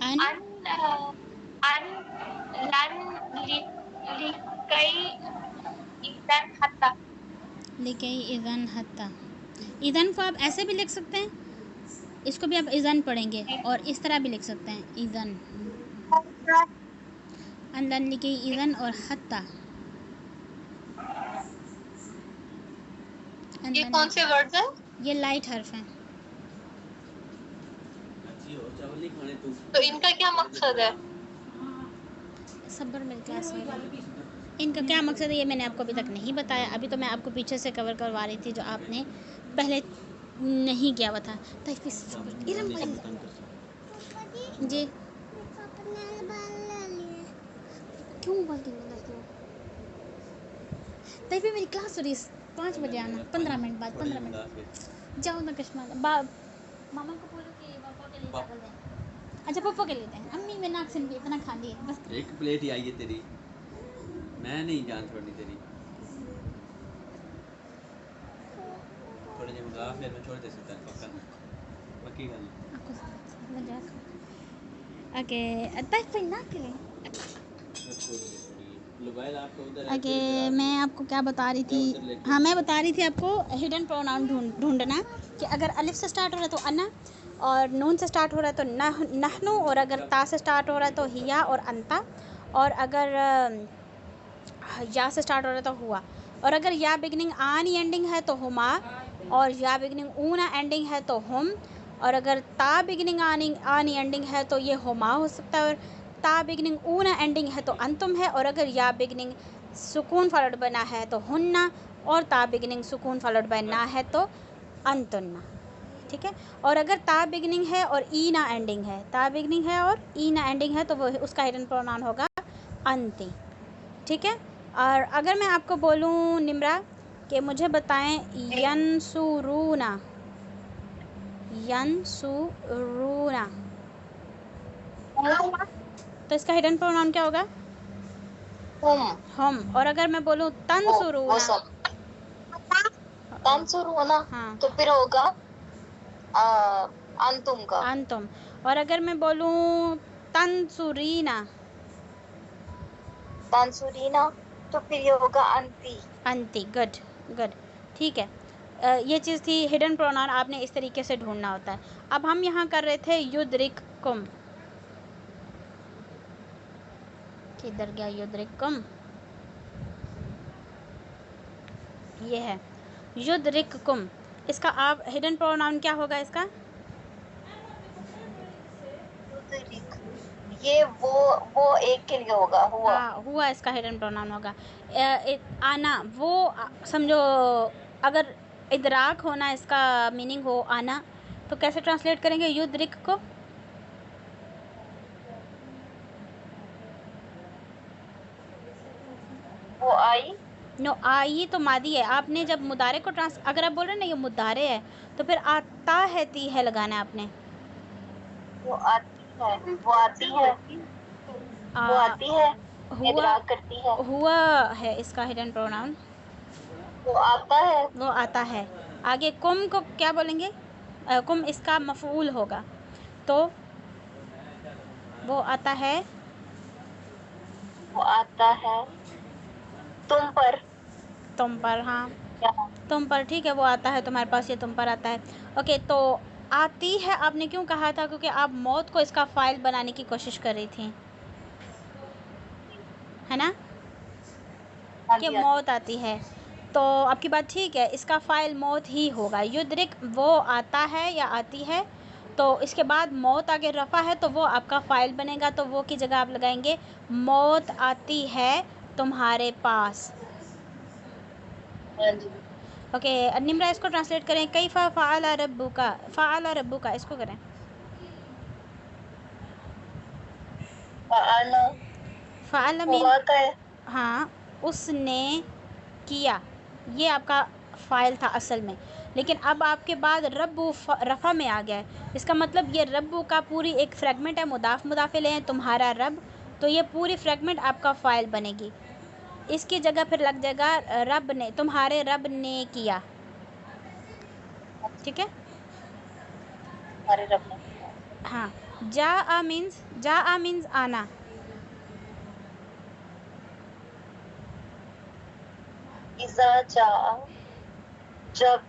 अन, अन अन लन लिकई इदन हत्ता। लिकई इज़न हत्ता। इज़न को आप ऐसे भी लिख सकते हैं, इसको भी आप इज़न पढ़ेंगे, और इस तरह भी लिख सकते हैं इज़न, अन लन लिकई इज़न और हत्ता। अन ये लन कौन से वर्ड्स हैं? ये लाइट हर्फ हैं। तो इनका क्या मकसद है? सब्र मिल क्लास में इनका क्या मकसद है ये मैंने आपको अभी तक नहीं बताया। अभी तो मैं आपको पीछे से कवर करवा रही थी जो आपने पहले नहीं किया हुआ था। जी क्यों बोलती तभी मेरी क्लास हो रही है, 5 बजे आना, 15 मिनट बाद, 15 मिनट जाओ ना कश्मीर। मामा को बोलो कि पापा के लिए चावल दें। अच्छा पापा के लिए दें। अम्मी मैं नाक सुन के इतना खा ली है बस। एक प्लेट ही आई है तेरी, मैं नहीं जान छोड़नी तेरी। थोड़े दिन मंगा फिर मैं छोड़ दे सकता पक्का पक्की गल। ओके तक पे ना करें। ओके मैं आपको क्या बता रही थी, हाँ मैं बता रही थी आपको हिडन प्रोनाउन ढूंढना कि अगर अलिफ से स्टार्ट हो रहा है तो अना, और नून से स्टार्ट हो रहा है तो नहनु, और अगर ता से स्टार्ट हो रहा है तो हिया और अंता, और अगर या से स्टार्ट हो रहा है तो हुआ, और अगर या बिगनिंग आनी एंडिंग है तो हुमा, और या बिगनिंग ऊना एंडिंग है तो हुम, और अगर ता बिगनिंग आनी एंडिंग है तो ये हुमा हो सकता है, और ता बिगनिंग ऊना एंडिंग है तो अंतुम है, और अगर या बिगनिंग सुकून फॉलोड बाय ना है तो हुन्ना, और ता बिगनिंग सुकून फॉलोड बाय ना है तो अंतुन्ना। ठीक है, और अगर ता बिगनिंग है और ई ना एंडिंग है, ता बिगनिंग है और ई ना एंडिंग है तो वो उसका हिडन प्रोनाउन होगा अंति। ठीक है, और अगर मैं आपको बोलूँ निम्रा कि मुझे बताएं यंसुरूना, यंसुरूना, तो इसका हिडन प्रोनाउन क्या होगा? हम। और अगर मैं बोलूँ तंसुरूना, तंसुरूना हाँ तो फिर होगा अंतुम का। अंतुम। और अगर मैं बोलूँ तंसुरीना, तंसुरीना तो फिर ये होगा अंति। अंति। गुड गुड, ठीक है। ये चीज़ थी हिडन प्रोनाउन, आपने इस तरीके से ढूंढना होता है। अब हम यहाँ कर रहे थे युद्रिककुम, किधर गया युद्रिककुम, ये है युद्रिककुम। इसका आप हिडन प्रोनाउन क्या होगा इसका? ये वो एक के लिए होगा हुआ। हाँ हुआ इसका हिडन प्रोनाउन होगा। आना वो समझो, अगर इदराक होना इसका मीनिंग हो आना, तो कैसे ट्रांसलेट करेंगे युद्रिक को? वो आई नो आई तो मादी है। आपने जब मुदारे को अगर आप बोल रहे हैं ना ये मुदारे है, तो फिर आता है ती है लगाना है आपने। वो आती है, वो आती है, वो आती है, हुआ इदराक करती है, हुआ है इसका हिडन प्रोनाउन, वो आता है, वो आता है। आगे कुम को क्या बोलेंगे? कुम इसका मफूल होगा, तो वो आता है, वो आता है तुम पर, तुम पर। हाँ क्या तुम पर, ठीक है, वो आता है तुम्हारे पास, ये तुम पर आता है। ओके, तो आती है आपने क्यों कहा था? क्योंकि आप मौत को इसका फ़ाइल बनाने की कोशिश कर रही थी, है ना, कि मौत आती है। तो आपकी बात ठीक है, इसका फ़ाइल मौत ही होगा। युद्रिक वो आता है या आती है, तो इसके बाद मौत आगे रफ़ा है तो वो आपका फ़ाइल बनेगा, तो वो की जगह आप लगाएंगे मौत आती है तुम्हारे पास। ओके निम्रा इसको ट्रांसलेट करें। कैफ़ा फ़अला रब्बुका, फ़अला रब्बुका इसको करें। फ़अला मीन हाँ उसने किया, ये आपका फ़ाइल था असल में, लेकिन अब आपके बाद रब्बु रफ़ा में आ गया है। इसका मतलब ये रब्बु का पूरी एक फ्रेगमेंट है, मुदाफ़ मुदाफ़ इलैह है, तुम्हारा रब, तो ये पूरी फ्रेगमेंट आपका फ़ाइल बनेगी। इसकी जगह फिर लग जाएगा रब ने, तुम्हारे रब ने किया। ठीक है। हमारे रब ने किया। हाँ, जा मीन्स आना। इज़ा जा, जब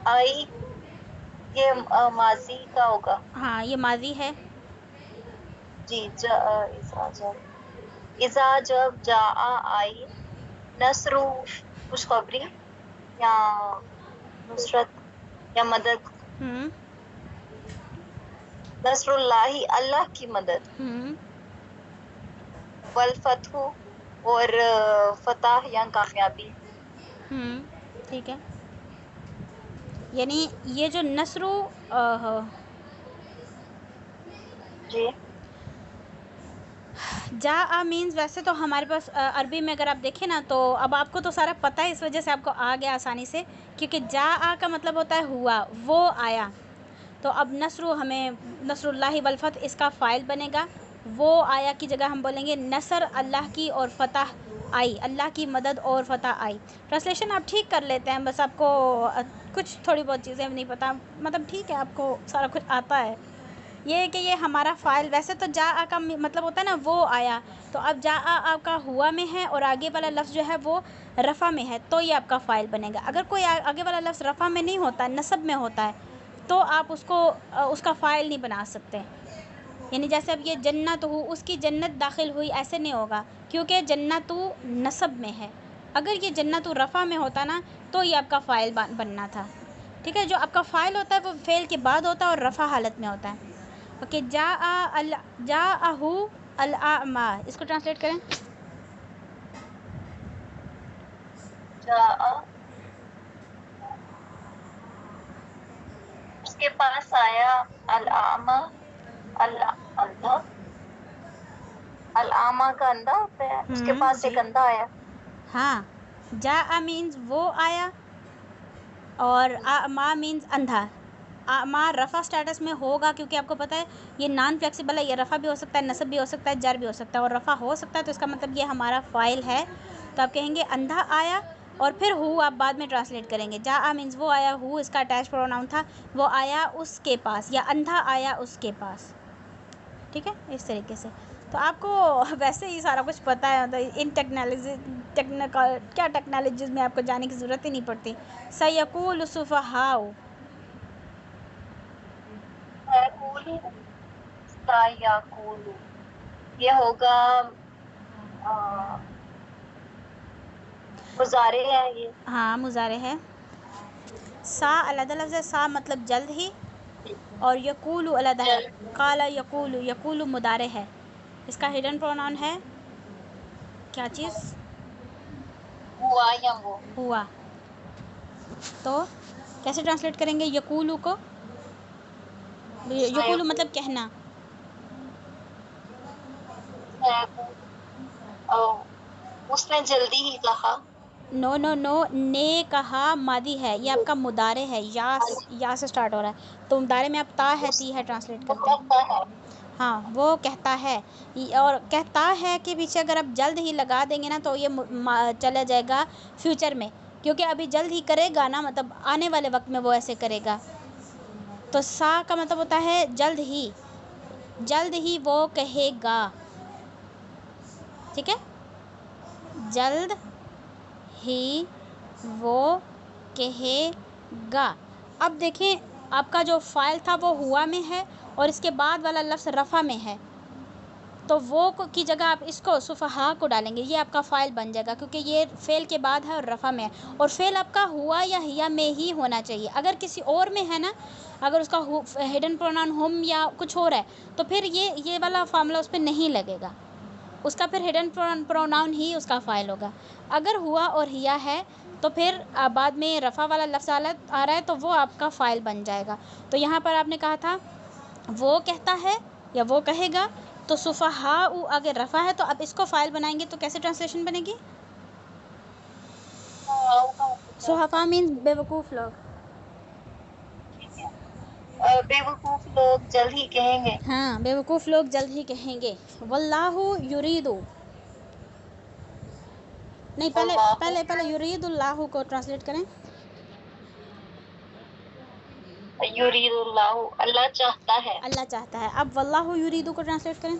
आई, ये माजी का होगा। हाँ, ये माजी है। जी, इज़ा जब जा आई, नस्रू खुशखबरी या नुसरत या मदद, नस्रुल्लाही अल्लाह की मदद, वल फतहु और फतह या कामयाबी। ठीक है। यानी ये जो नस्रू जी, जा मीन्स वैसे तो हमारे पास अरबी में अगर आप देखें ना, तो अब आपको तो सारा पता है, इस वजह से आपको आ गया आसानी से, क्योंकि जा का मतलब होता है हुआ, वो आया। तो अब नस्रू हमें नस्रुल्लाही वल फतह इसका फ़ाइल बनेगा। वो आया की जगह हम बोलेंगे नसर अल्लाह की और फतह आई, अल्लाह की मदद और फतह आई। ट्रांसलेशन आप ठीक कर लेते हैं, बस आपको कुछ थोड़ी बहुत चीज़ें नहीं पता, मतलब ठीक है, आपको सारा कुछ आता है। ये है कि ये हमारा फ़ाइल, वैसे तो जा का मतलब होता है ना वो आया, तो अब जा आपका हुआ में है और आगे वाला लफ्ज़ जो है वो रफ़ा में है, तो ये आपका फ़ाइल बनेगा। अगर कोई आगे वाला लफ्ज़ रफ़ा में नहीं होता, नसब में होता है, तो आप उसको उसका फ़ाइल नहीं बना सकते। यानी जैसे अब ये जन्नत हो, उसकी जन्नत दाखिल हुई, ऐसे नहीं होगा, क्योंकि जन्नत नसब में है। अगर ये जन्नत रफ़ा में होता ना, तो ये आपका फ़ाइल बनना था। ठीक है। जो आपका फ़ाइल होता है वो फ़ेल के बाद होता है और रफ़ा हालत में होता है। ओके, जाअहू अल-अमा, इसको ट्रांसलेट करें। जा, उसके पास आया, अल-आमा, अंधा, अल-आमा का अंधा होता है, उसके पास एक अंधा आया। हाँ, जा मीन्स वो आया और आमा मीन्स अंधा। आमा रफ़ा स्टेटस में होगा, क्योंकि आपको पता है ये नॉन फ्लेक्सिबल है, ये रफ़ा भी हो सकता है, नसब भी हो सकता है, जर भी हो सकता है, और रफ़ा हो सकता है, तो इसका मतलब ये हमारा फ़ाइल है। तो आप कहेंगे अंधा आया, और फिर हु आप बाद में ट्रांसलेट करेंगे। जा मीन्स वो आया, हु इसका अटैच प्रोनाउन था, वो आया उसके पास, या अंधा आया उसके पास। ठीक है, इस तरीके से। तो आपको वैसे ही सारा कुछ पता है, मतलब इन टेक्नोलॉजीज़ में आपको जाने की ज़रूरत ही नहीं पड़ती। सयक़ूलु सुफ़हाउ, ये होगा मुज़ारे है ये। हाँ, मुज़ारे है। सा अलग लफ्ज़ है, सा मतलब जल्द ही, और यकूलु अलग है। काला यकूलु, यकूलु मुदारे है। इसका हिडन प्रोनाउन है क्या चीज़? हुआ या वो। हुआ। तो कैसे ट्रांसलेट करेंगे यकूलु को? यकूलु मतलब कहना। उसने जल्दी ही कहा। नो नो नो, ने कहा मादी है, ये आपका मुदारे है, या से स्टार्ट हो रहा है, तो मुदारे में आप ता है ती है ट्रांसलेट करते हैं। हाँ, वो कहता है, और कहता है के पीछे अगर आप जल्द ही लगा देंगे ना, तो ये चला जाएगा फ्यूचर में, क्योंकि अभी जल्द ही करेगा ना, मतलब आने वाले वक्त में वो ऐसे करेगा। तो सा का मतलब होता है जल्द ही वो कहेगा। ठीक है, जल्द ही वो कहेगा। अब देखें, आपका जो फ़ाइल था वो हुआ में है, और इसके बाद वाला लफ्ज़ रफ़ा में है, तो वो की जगह आप इसको सुफ़हा को डालेंगे, ये आपका फ़ाइल बन जाएगा, क्योंकि ये फ़ेल के बाद है और रफ़ा में है, और फ़ेल आपका हुआ या हिया में ही होना चाहिए। अगर किसी और में है ना, अगर उसका हिडन प्रोनाउन हुम या कुछ और है, तो फिर ये वाला फार्मूला उस पर नहीं लगेगा, उसका फिर हिडन प्रोनाउन ही उसका फ़ाइल होगा। अगर हुआ और हिया है, तो फिर बाद में रफ़ा वाला लफ्ज़ आ रहा है, तो वो आपका फ़ाइल बन जाएगा। तो यहाँ पर आपने कहा था वो कहता है या वो कहेगा, तो सुफ़हा अगर रफ़ा है, तो अब इसको फ़ाइल बनाएंगे, तो कैसे ट्रांसलेशन बनेगी? सुहफ़ा मीन्स बेवकूफ़ लोग। बेवकूफ लोग जल्द ही कहेंगे। हाँ, बेवकूफ़ लोग जल्द ही कहेंगे। वल्लाहु युरीदु, नहीं पहले पहले पहले युरीदुल्लाहु को ट्रांसलेट करें। युरीदुल्लाहु, अल्लाह चाहता है। अल्लाह चाहता है। अब वल्लाहु युरीदु को ट्रांसलेट करें।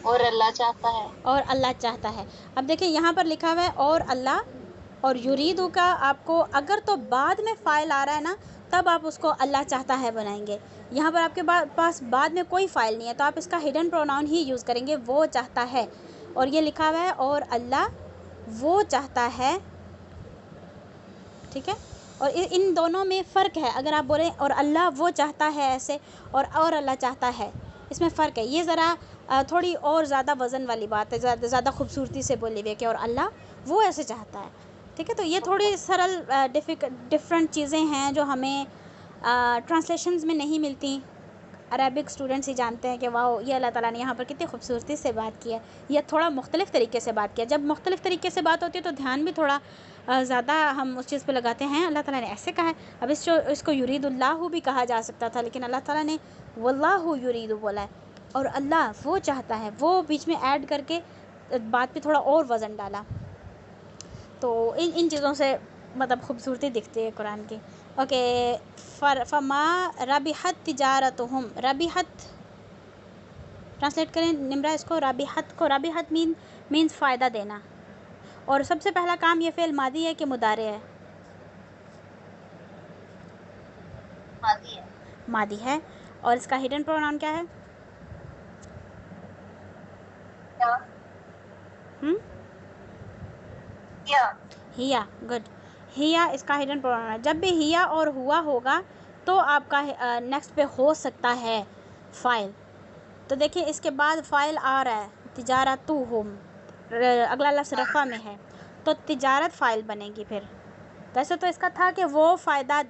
और अल्लाह चाहता है। और अल्लाह चाहता है। अब देखिए यहाँ पर लिखा हुआ है और अल्लाह, और युरीदु का आपको अगर तो बाद में फ़ाइल आ रहा है ना, तब आप उसको अल्लाह चाहता है बनाएंगे। यहाँ पर आपके पास बाद में कोई फ़ाइल नहीं है, तो आप इसका हिडन प्रोनाउन ही यूज़ करेंगे, वो चाहता है। और ये लिखा हुआ है और अल्लाह वो चाहता है, ठीक है। और इन दोनों में फ़र्क है। अगर आप बोलें और अल्लाह वो चाहता है ऐसे, और अल्लाह चाहता है, इसमें फ़र्क है। ये ज़रा थोड़ी और ज़्यादा वज़न वाली बात है, ज़्यादा खूबसूरती से बोली हुई है कि और अल्लाह वो ऐसे चाहता है, ठीक है। तो ये थोड़ी सरल डिफरेंट चीज़ें हैं जो हमें ट्रांसलेशंस में नहीं मिलती। अरबिक स्टूडेंट्स ही जानते हैं कि वाह, ये अल्लाह ताला ने यहाँ पर कितनी खूबसूरती से बात की है, या थोड़ा मुख्तलिफ़ तरीके से बात किया। जब मुख्तलिफ़ तरीके से बात होती है तो ध्यान भी थोड़ा ज़्यादा हम उस चीज़ पे लगाते हैं। अल्लाह ताला ने ऐसे कहा है। अब इसको युरीदुल्लाहु भी कहा जा सकता था, लेकिन अल्लाह ताला ने वल्लाहु युरीदु बोला है। और अल्लाह वो चाहता है, वो बीच में ऐड करके बात पे थोड़ा और वज़न डाला। तो इन चीज़ों से मतलब खूबसूरती दिखती है कुरान की। ओके, फमा रबिहत तिजारतुहुम, रबिहत ट्रांसलेट करें निम्रा इसको। रबिहत मीन्स फ़ायदा देना। और सबसे पहला काम ये फ़ेल मादी है कि मुदारे है? मादी है। मादी है। और इसका हिडन प्रोनाउन क्या है? हिया। गुड। हिया इसका हिडन प्रोनाउन है। जब भी हिया और हुआ होगा तो आपका नेक्स्ट पे हो सकता है फ़ाइल। तो देखिए इसके बाद फ़ाइल आ रहा है तिजारतुहुम, अगला लफ्ज़ रफ़ा में है, तो तिजारत फ़ाइल बनेगी। फिर वैसे तो इसका था कि वो फ़ायदा,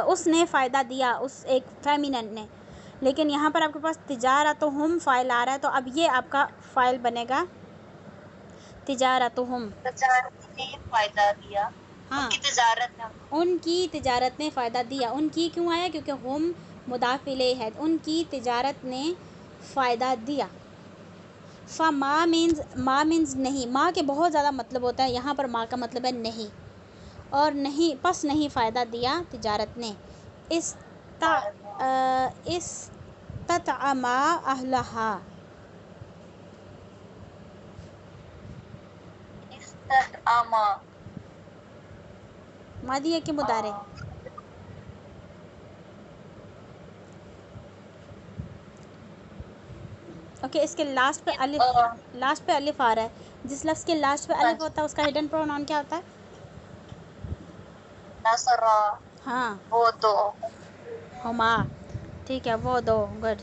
उसने फ़ायदा दिया, उस एक फेमिनिन ने, लेकिन यहाँ पर आपके पास तिजारतुहुम फ़ाइल आ रहा है, तो अब ये आपका फ़ाइल बनेगा तिजारतुहुम। तिजारत ने फ़ायदा दिया। हाँ, उनकी तिजारत उनकी तिजारत ने ने फ़ायदा दिया। उनकी क्यों आया? क्योंकि हम मुदाफ़ इलैह है। उनकी तिजारत ने फ़ायदा दिया। माँ मीन्स नहीं। माँ के बहुत ज़्यादा मतलब होता है, यहाँ पर माँ का मतलब है नहीं। और नहीं बस नहीं फ़ायदा दिया तिजारत ने। इस ततअमा अहलहा, इस्ततआमा, मादी है कि मुदारे? ओके, इसके लास्ट पे अलिफ आ रहा है। जिस लफ्ज़ के लास्ट पे अलिफ होता है उसका हिडन प्रोनाउन क्या होता है? नसरा, हाँ, वो दो। हुमा, ठीक है, वो दो। गुड।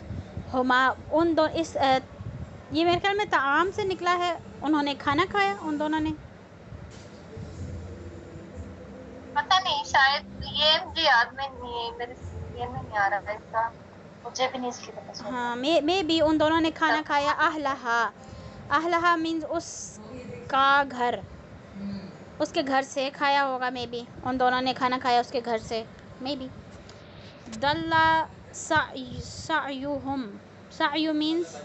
हुमा, उन दो, ये मेरे ख्याल में ताआम से निकला है। उन्होंने खाना खाया, उन दोनों ने। पता नहीं, शायद ये मुझे याद में नहीं है, मेरे ये में नहीं आ रहा है इसका, मुझे भी नहीं इसकी पता चल रहा। हाँ, मे भी उन दोनों ने खाना खाया। अहलहा मीन्स उसका घर, उसके घर से खाया होगा। मे बी उन दोनों ने खाना खाया उसके घर से, मे बी। दल्ला सअयुहुम, सअयु मीन्स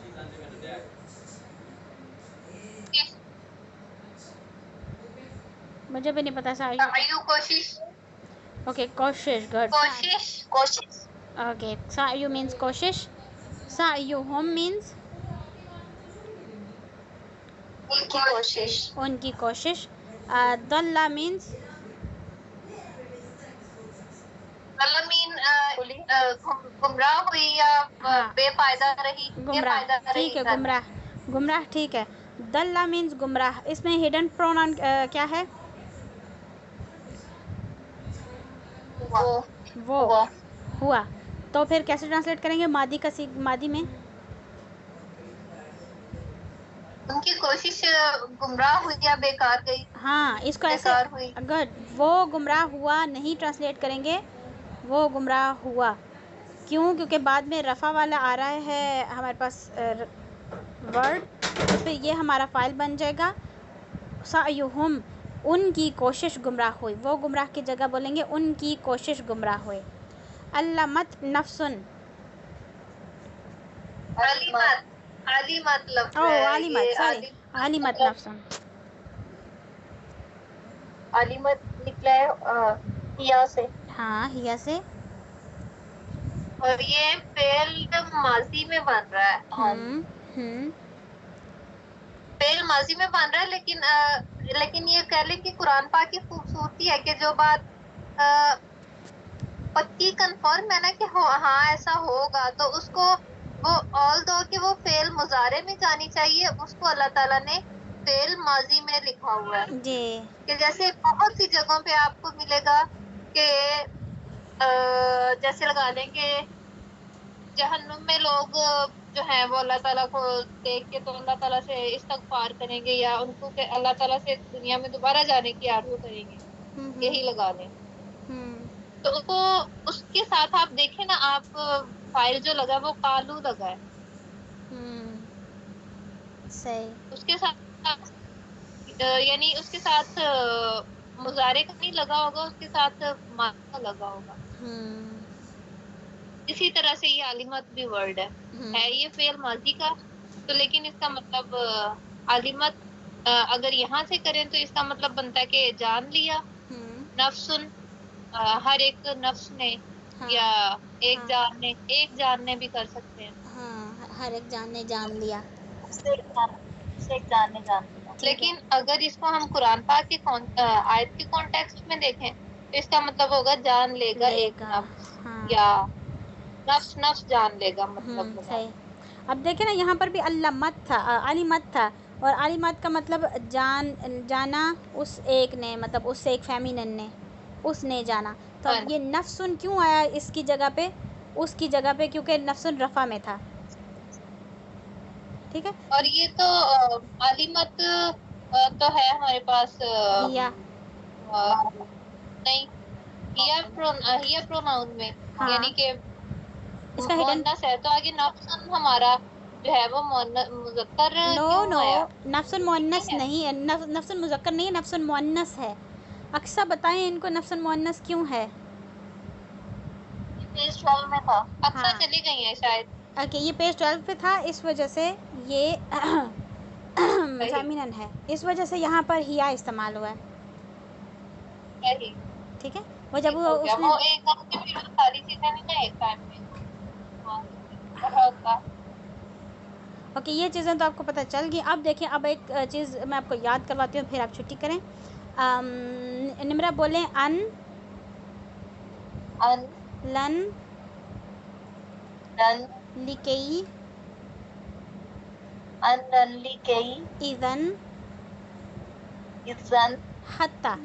मुझे भी नहीं पता। सअयु कोशिश। ओके, कोशिश। गुड। कोशिश। ओके, सअयु मीन्स कोशिश। सअयुहुम मीन्स उनकी कोशिश। दल्ला मीन्स गुमराह हुई या बेफायदा रही। गुमराह, ठीक है, गुमराह ठीक है। दल्ला मीन्स गुमराह। इसमें हिडन प्रोनाउन क्या है? वो हुआ। तो फिर कैसे ट्रांसलेट करेंगे मादी में? उनकी कोशिश गुमराह हुई या बेकार गई। हाँ, इसको ऐसे अगर वो गुमराह हुआ नहीं ट्रांसलेट करेंगे, वो गुमराह हुआ। क्यों? क्योंकि बाद में रफ़ा वाला आ रहा है हमारे पास वर्ड, तो फिर ये हमारा फ़ाइल बन जाएगा। सअयुहुम, उनकी कोशिश गुमराह हुई, वो गुमराह की जगह बोलेंगे उनकी कोशिश गुमराह हुई। अल्लमत नफ्सुन, आलिमत, आलिमत लफ्ज़ ओ है आलिमत, ये। सॉरी आलिमत मतलब नफ्सुन। आलिमत निकला है हिया से, हाँ हिया से। और ये फेल माजी में बन रहा है। हाँ, हम्म फेल माजी में बन रहा है, लेकिन ये कह ले कि कुरान पाक की खूबसूरती है कि जो बात अ, पक्की कंफर्म है ना कि हो, हाँ ऐसा होगा, तो उसको वो ऑल दो कि वो फेल मुजारे में जानी चाहिए, उसको अल्लाह ताला ने फेल माजी में लिखा हुआ है। जी। कि जैसे बहुत सी जगहों पे आपको मिलेगा कि जैसे लगा लें कि जहन्नुम में लोग जो है वो अल्लाह ताला को देख के तो अल्लाह ताला से इस्तगफार करेंगे, या उनको के अल्लाह ताला से दुनिया में दोबारा जाने की आरज़ू करेंगे, यही लगा लें। हम्म तो उसको उसके साथ आप देखें ना, आप फाइल जो लगा है वो कालू लगा है, सही। उसके साथ यानी उसके साथ मुजारे का नहीं लगा होगा, उसके साथ मादा का लगा होगा। इसी तरह से ये आलिमत भी वर्ड है ये फेल माजी का, तो लेकिन इसका मतलब आलिमत अगर यहाँ से करें तो इसका मतलब बनता है कि जान लिया, नफ्सुन हर एक नफ्स ने, हाँ या एक हाँ जान ने, एक जान ने भी कर सकते हैं। हाँ, हर एक जान ने जान लिया। उससे एक जान ने जान लिया। ठीक है। लेकिन अगर इसको हम कुरान पाक के आयत के कॉन्टेक्स्ट में देखें तो इसका मतलब होगा जान लेगा एक लेगा, नफ्स, हाँ। या नफ्स नफ्स जान लेगा, मतलब होगा। सही। अब देखें ना, यहाँ पर भी अल्लामत था, अलीमत था, और अलीमत का मतलब जाना उस एक ने, मतलब उससे एक फेमिनिन ने, उसने जाना। तो हाँ, अब ये नफ्सुन क्यों आया इसकी जगह पे, उसकी जगह पे, क्योंकि नफ्सुन रफ़ा में था। ठीक है। और ये तो आलिमत तो है हमारे पास हिया, नहीं, हिया प्रोनाउन में, हाँ, यानी कि इसका हिडन, मुअन्नस है, तो आगे नफ्सन हमारा जो है वो मुज़क्कर नो क्यों नो, आया? नफ्सुन नहीं मुअन्नस है, नहीं है, नफ्सुन मुज़क्कर नहीं है, नफ्सुन मुअन्नस है। अक्सा बताएं इनको नफ्सुन मुअन्नस क्यों है। ये पेज 12 में था, अक्सर हाँ, चली गई है शायद। ओके, ये पेज 12 पे था, इस वजह से ये सही, फेमिनन है, इस वजह से यहाँ पर हिया इस्तेमाल हुआ है। सही, ठीक है। वो जब ठीक हो गया, उसने, वो एकदम से फिर वो सारी चीजें नहीं ना एक टाइम में, हाँ, होता। ओके, ये चीज़ें तो आपको पता चल गई। अब देखिए, अब एक चीज़ मैं आपको याद करवाती हूँ, फिर आप छुट्टी करें। निम्रा बोलें अन अन लन लन लिकई अन लिकई इज़न इज़न हत्ता,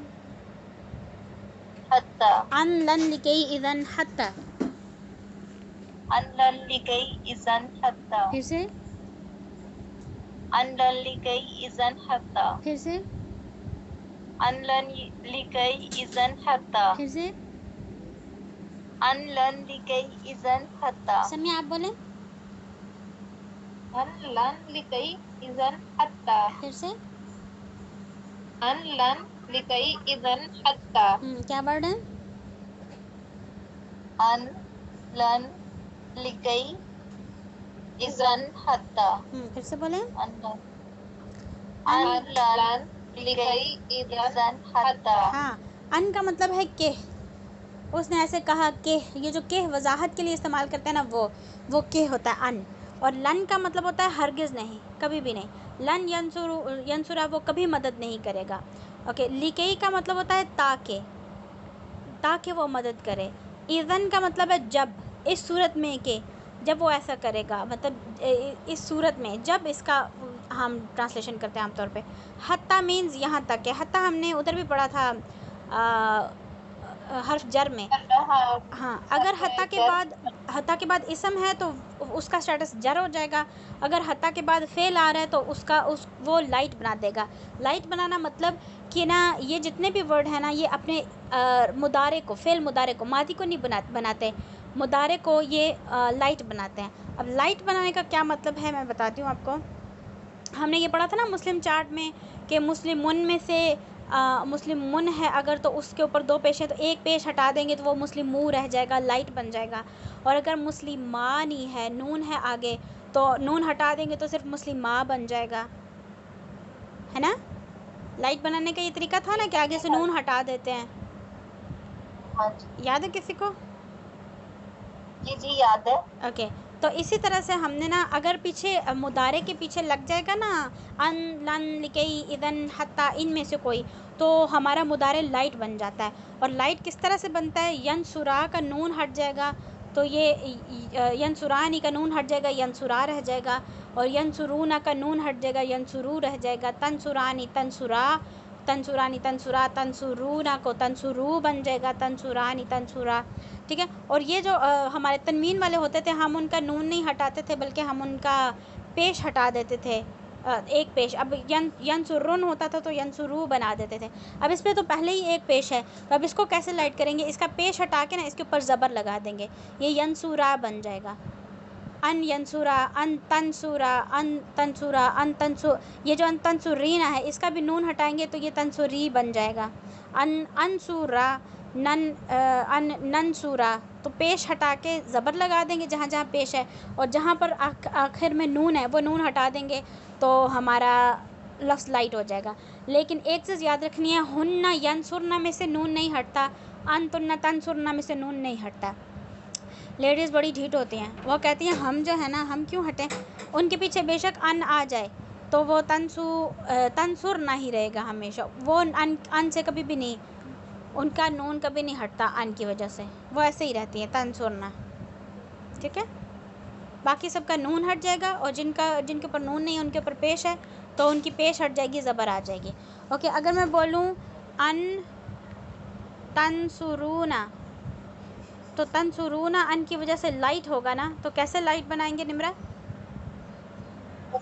हत्ता, अन लन लिकई इज़न हत्ता। अन लन लिकई इज़न हत्ता, फिर से, अन लन लिकई इज़न हत्ता, फिर से, अन लन लिकई इज़न हत्ता, फिर से। अन लन लिकई इज़न हत्ता, समिया आप बोलें, अन लन लिकई इज़न हत्ता, फिर से। अन लन लिकई इज़न हत्ता, क्या वर्ड है। अन लन लिकई इज़न हत्ता, फिर से बोलें। अन लन लिकई इज़न हत्ता। हाँ, अन का मतलब है के, उसने ऐसे कहा कि, ये जो के वजाहत के लिए इस्तेमाल करते हैं ना, वो के होता है अन। और लन का मतलब होता है हरगिज़ नहीं, कभी भी नहीं। लन यंसुरा वो कभी मदद नहीं करेगा। ओके, लिकई का मतलब होता है ताकि वो मदद करे। इज़न का मतलब है जब, इस सूरत में कि जब वो ऐसा करेगा, मतलब इस सूरत में जब, इसका हम ट्रांसलेशन करते हैं आमतौर पे। हत्ता मीन्स यहाँ तक है। हत्ता हमने उधर भी पढ़ा था हर्फ जर में। हाँ, अगर हत्ता के बाद इसम है तो उसका स्टेटस जर हो जाएगा। अगर हत्ता के बाद फ़ेल आ रहा है तो वो लाइट बना देगा। लाइट बनाना मतलब कि ना, ये जितने भी वर्ड हैं ना, ये अपने मुदारे को, फ़ेल मुदारे को, मादी को नहीं बनाते, मुदारे को ये लाइट बनाते हैं। अब लाइट बनाने का क्या मतलब है, मैं बताती हूँ आपको। हमने ये पढ़ा था ना मुस्लिम चार्ट में कि मुस्लिमुन में से मुस्लिमुन है अगर तो उसके ऊपर दो पेश है तो एक पेश हटा देंगे तो वो मुस्लिमू रह जाएगा, लाइट बन जाएगा। और अगर मुस्लिमानी है, नून है आगे, तो नून हटा देंगे तो सिर्फ मुस्लिमा बन जाएगा, है ना। लाइट बनाने का ये तरीका था ना कि आगे से नून हटा देते हैं, हाँ जी याद है किसी को? जी जी याद है। ओके, तो इसी तरह से हमने ना अगर पीछे मुदारे के पीछे लग जाएगा ना अन, लन, लिकई, इदन, हत्ता, इनमें से कोई, तो हमारा मुदारे लाइट बन जाता है। और लाइट किस तरह से बनता है? यनसुरा का नून हट जाएगा तो ये यनसुरानी का नून हट जाएगा, यनसुरा रह जाएगा। और यनसुरूना का नून हट जाएगा, यनसुरू रह जाएगा। तनसुरानी तनसुरा, तनसुरानी तनसुरा, तनसुरूना को तनसुरू बन जाएगा, तनसुरानी तनसुरा। ठीक है। और ये जो हमारे तनवीन वाले होते थे, हम उनका नून नहीं हटाते थे बल्कि हम उनका पेश हटा देते थे, एक पेश। अब यनसुरुन होता था तो यनसुरू बना देते थे। अब इस पर तो पहले ही एक पेश है, तो अब इसको कैसे लाइट करेंगे? इसका पेश हटा के ना इसके ऊपर ज़बर लगा देंगे, ये यनसुरा बन जाएगा। अन यनसुरा, अन तनसुरा, अन तनसुरा, अन तनसु, ये जो अन तनसुरीना है इसका भी नून हटाएंगे तो ये तनसुरी बन जाएगा। अन अनसुरा, नन अन ननसुरा, तो पेश हटा के ज़बर लगा देंगे जहाँ जहाँ पेश है, और जहाँ पर आखिर में नून है वो नून हटा देंगे तो हमारा लफ्ज़ लाइट हो जाएगा। लेकिन एक चीज़ याद रखनी है, हुन्ना यनसुरना में से नून नहीं हटता, अनतुन्ना तनसुरना में से नून नहीं हटता। लेडीज़ बड़ी ढीठ होती हैं, वो कहती हैं हम जो है ना, हम क्यों हटें, उनके पीछे बेशक अन आ जाए तो वो तनसुर ना ही रहेगा हमेशा, वो अन से कभी भी नहीं, उनका नून कभी नहीं हटता अन की वजह से, वो ऐसे ही रहती है तनसुरना। ठीक है, बाकी सबका नून हट जाएगा, और जिनके ऊपर नून नहीं है उनके ऊपर पेश है तो उनकी पेश हट जाएगी, ज़बर आ जाएगी। ओके, अगर मैं बोलूँ अन तनसुरूना, तो तनसुरूना अन की वजह से लाइट होगा ना, तो कैसे लाइट बनाएंगे निम्रा?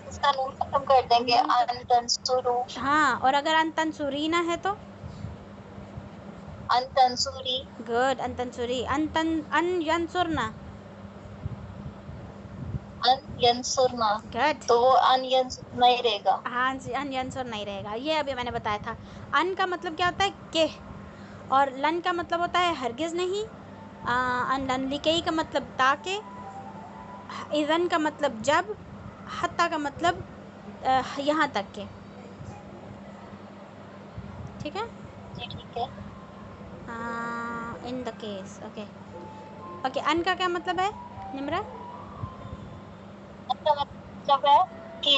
इसका नून खत्म कर देंगे, अन तनसुरू। हाँ, और अगर अन तनसुरीना है तो अन तनसुरी। गुड, अन तनसुरी। अन यनसुरना, अन यनसुरना, गुड। तो वो अन यनसुर नहीं रहेगा। हाँ जी, अन यनसुर नहीं रहेगा, ये अभी मैंने बताया था। अन का मतलब क्या होता है? के। और लन का मतलब होता है हरगिज़ नहीं। अन लन लिकई का मतलब ताके। इज़न का मतलब जब। हत्ता का मतलब यहाँ तक के। ठीक है, जी ठीक है। In the case. Okay okay, अन का क्या मतलब है निम्रा? इसका मतलब है कि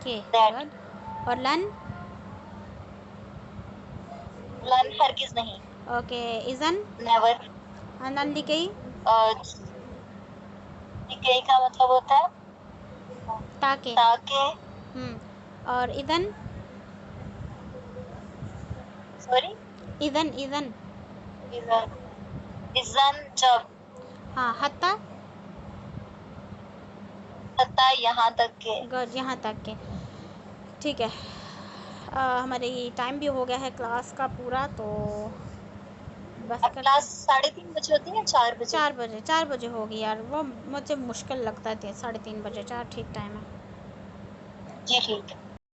के, That. गुड। और लन? लन हरगिज नहीं। Okay, isn't? नेवर। लन लिकई? डिकेई का मतलब होता है ताके। ताकि। और isn't? Sorry, isn't, isn't. Isn't, isn't जब। हाँ, हत्ता? हत्ता यहाँ तक के। गुड, यहाँ तक के। ठीक है, हमारी टाइम भी हो गया है क्लास का पूरा, तो बस अब क्लास 3:30 बजे होती है, 4 बजे? 4 बजे होगी यार, वो मुझे मुश्किल लगता है 3:30 बजे, 4 ठीक टाइम है। जी ठीक है।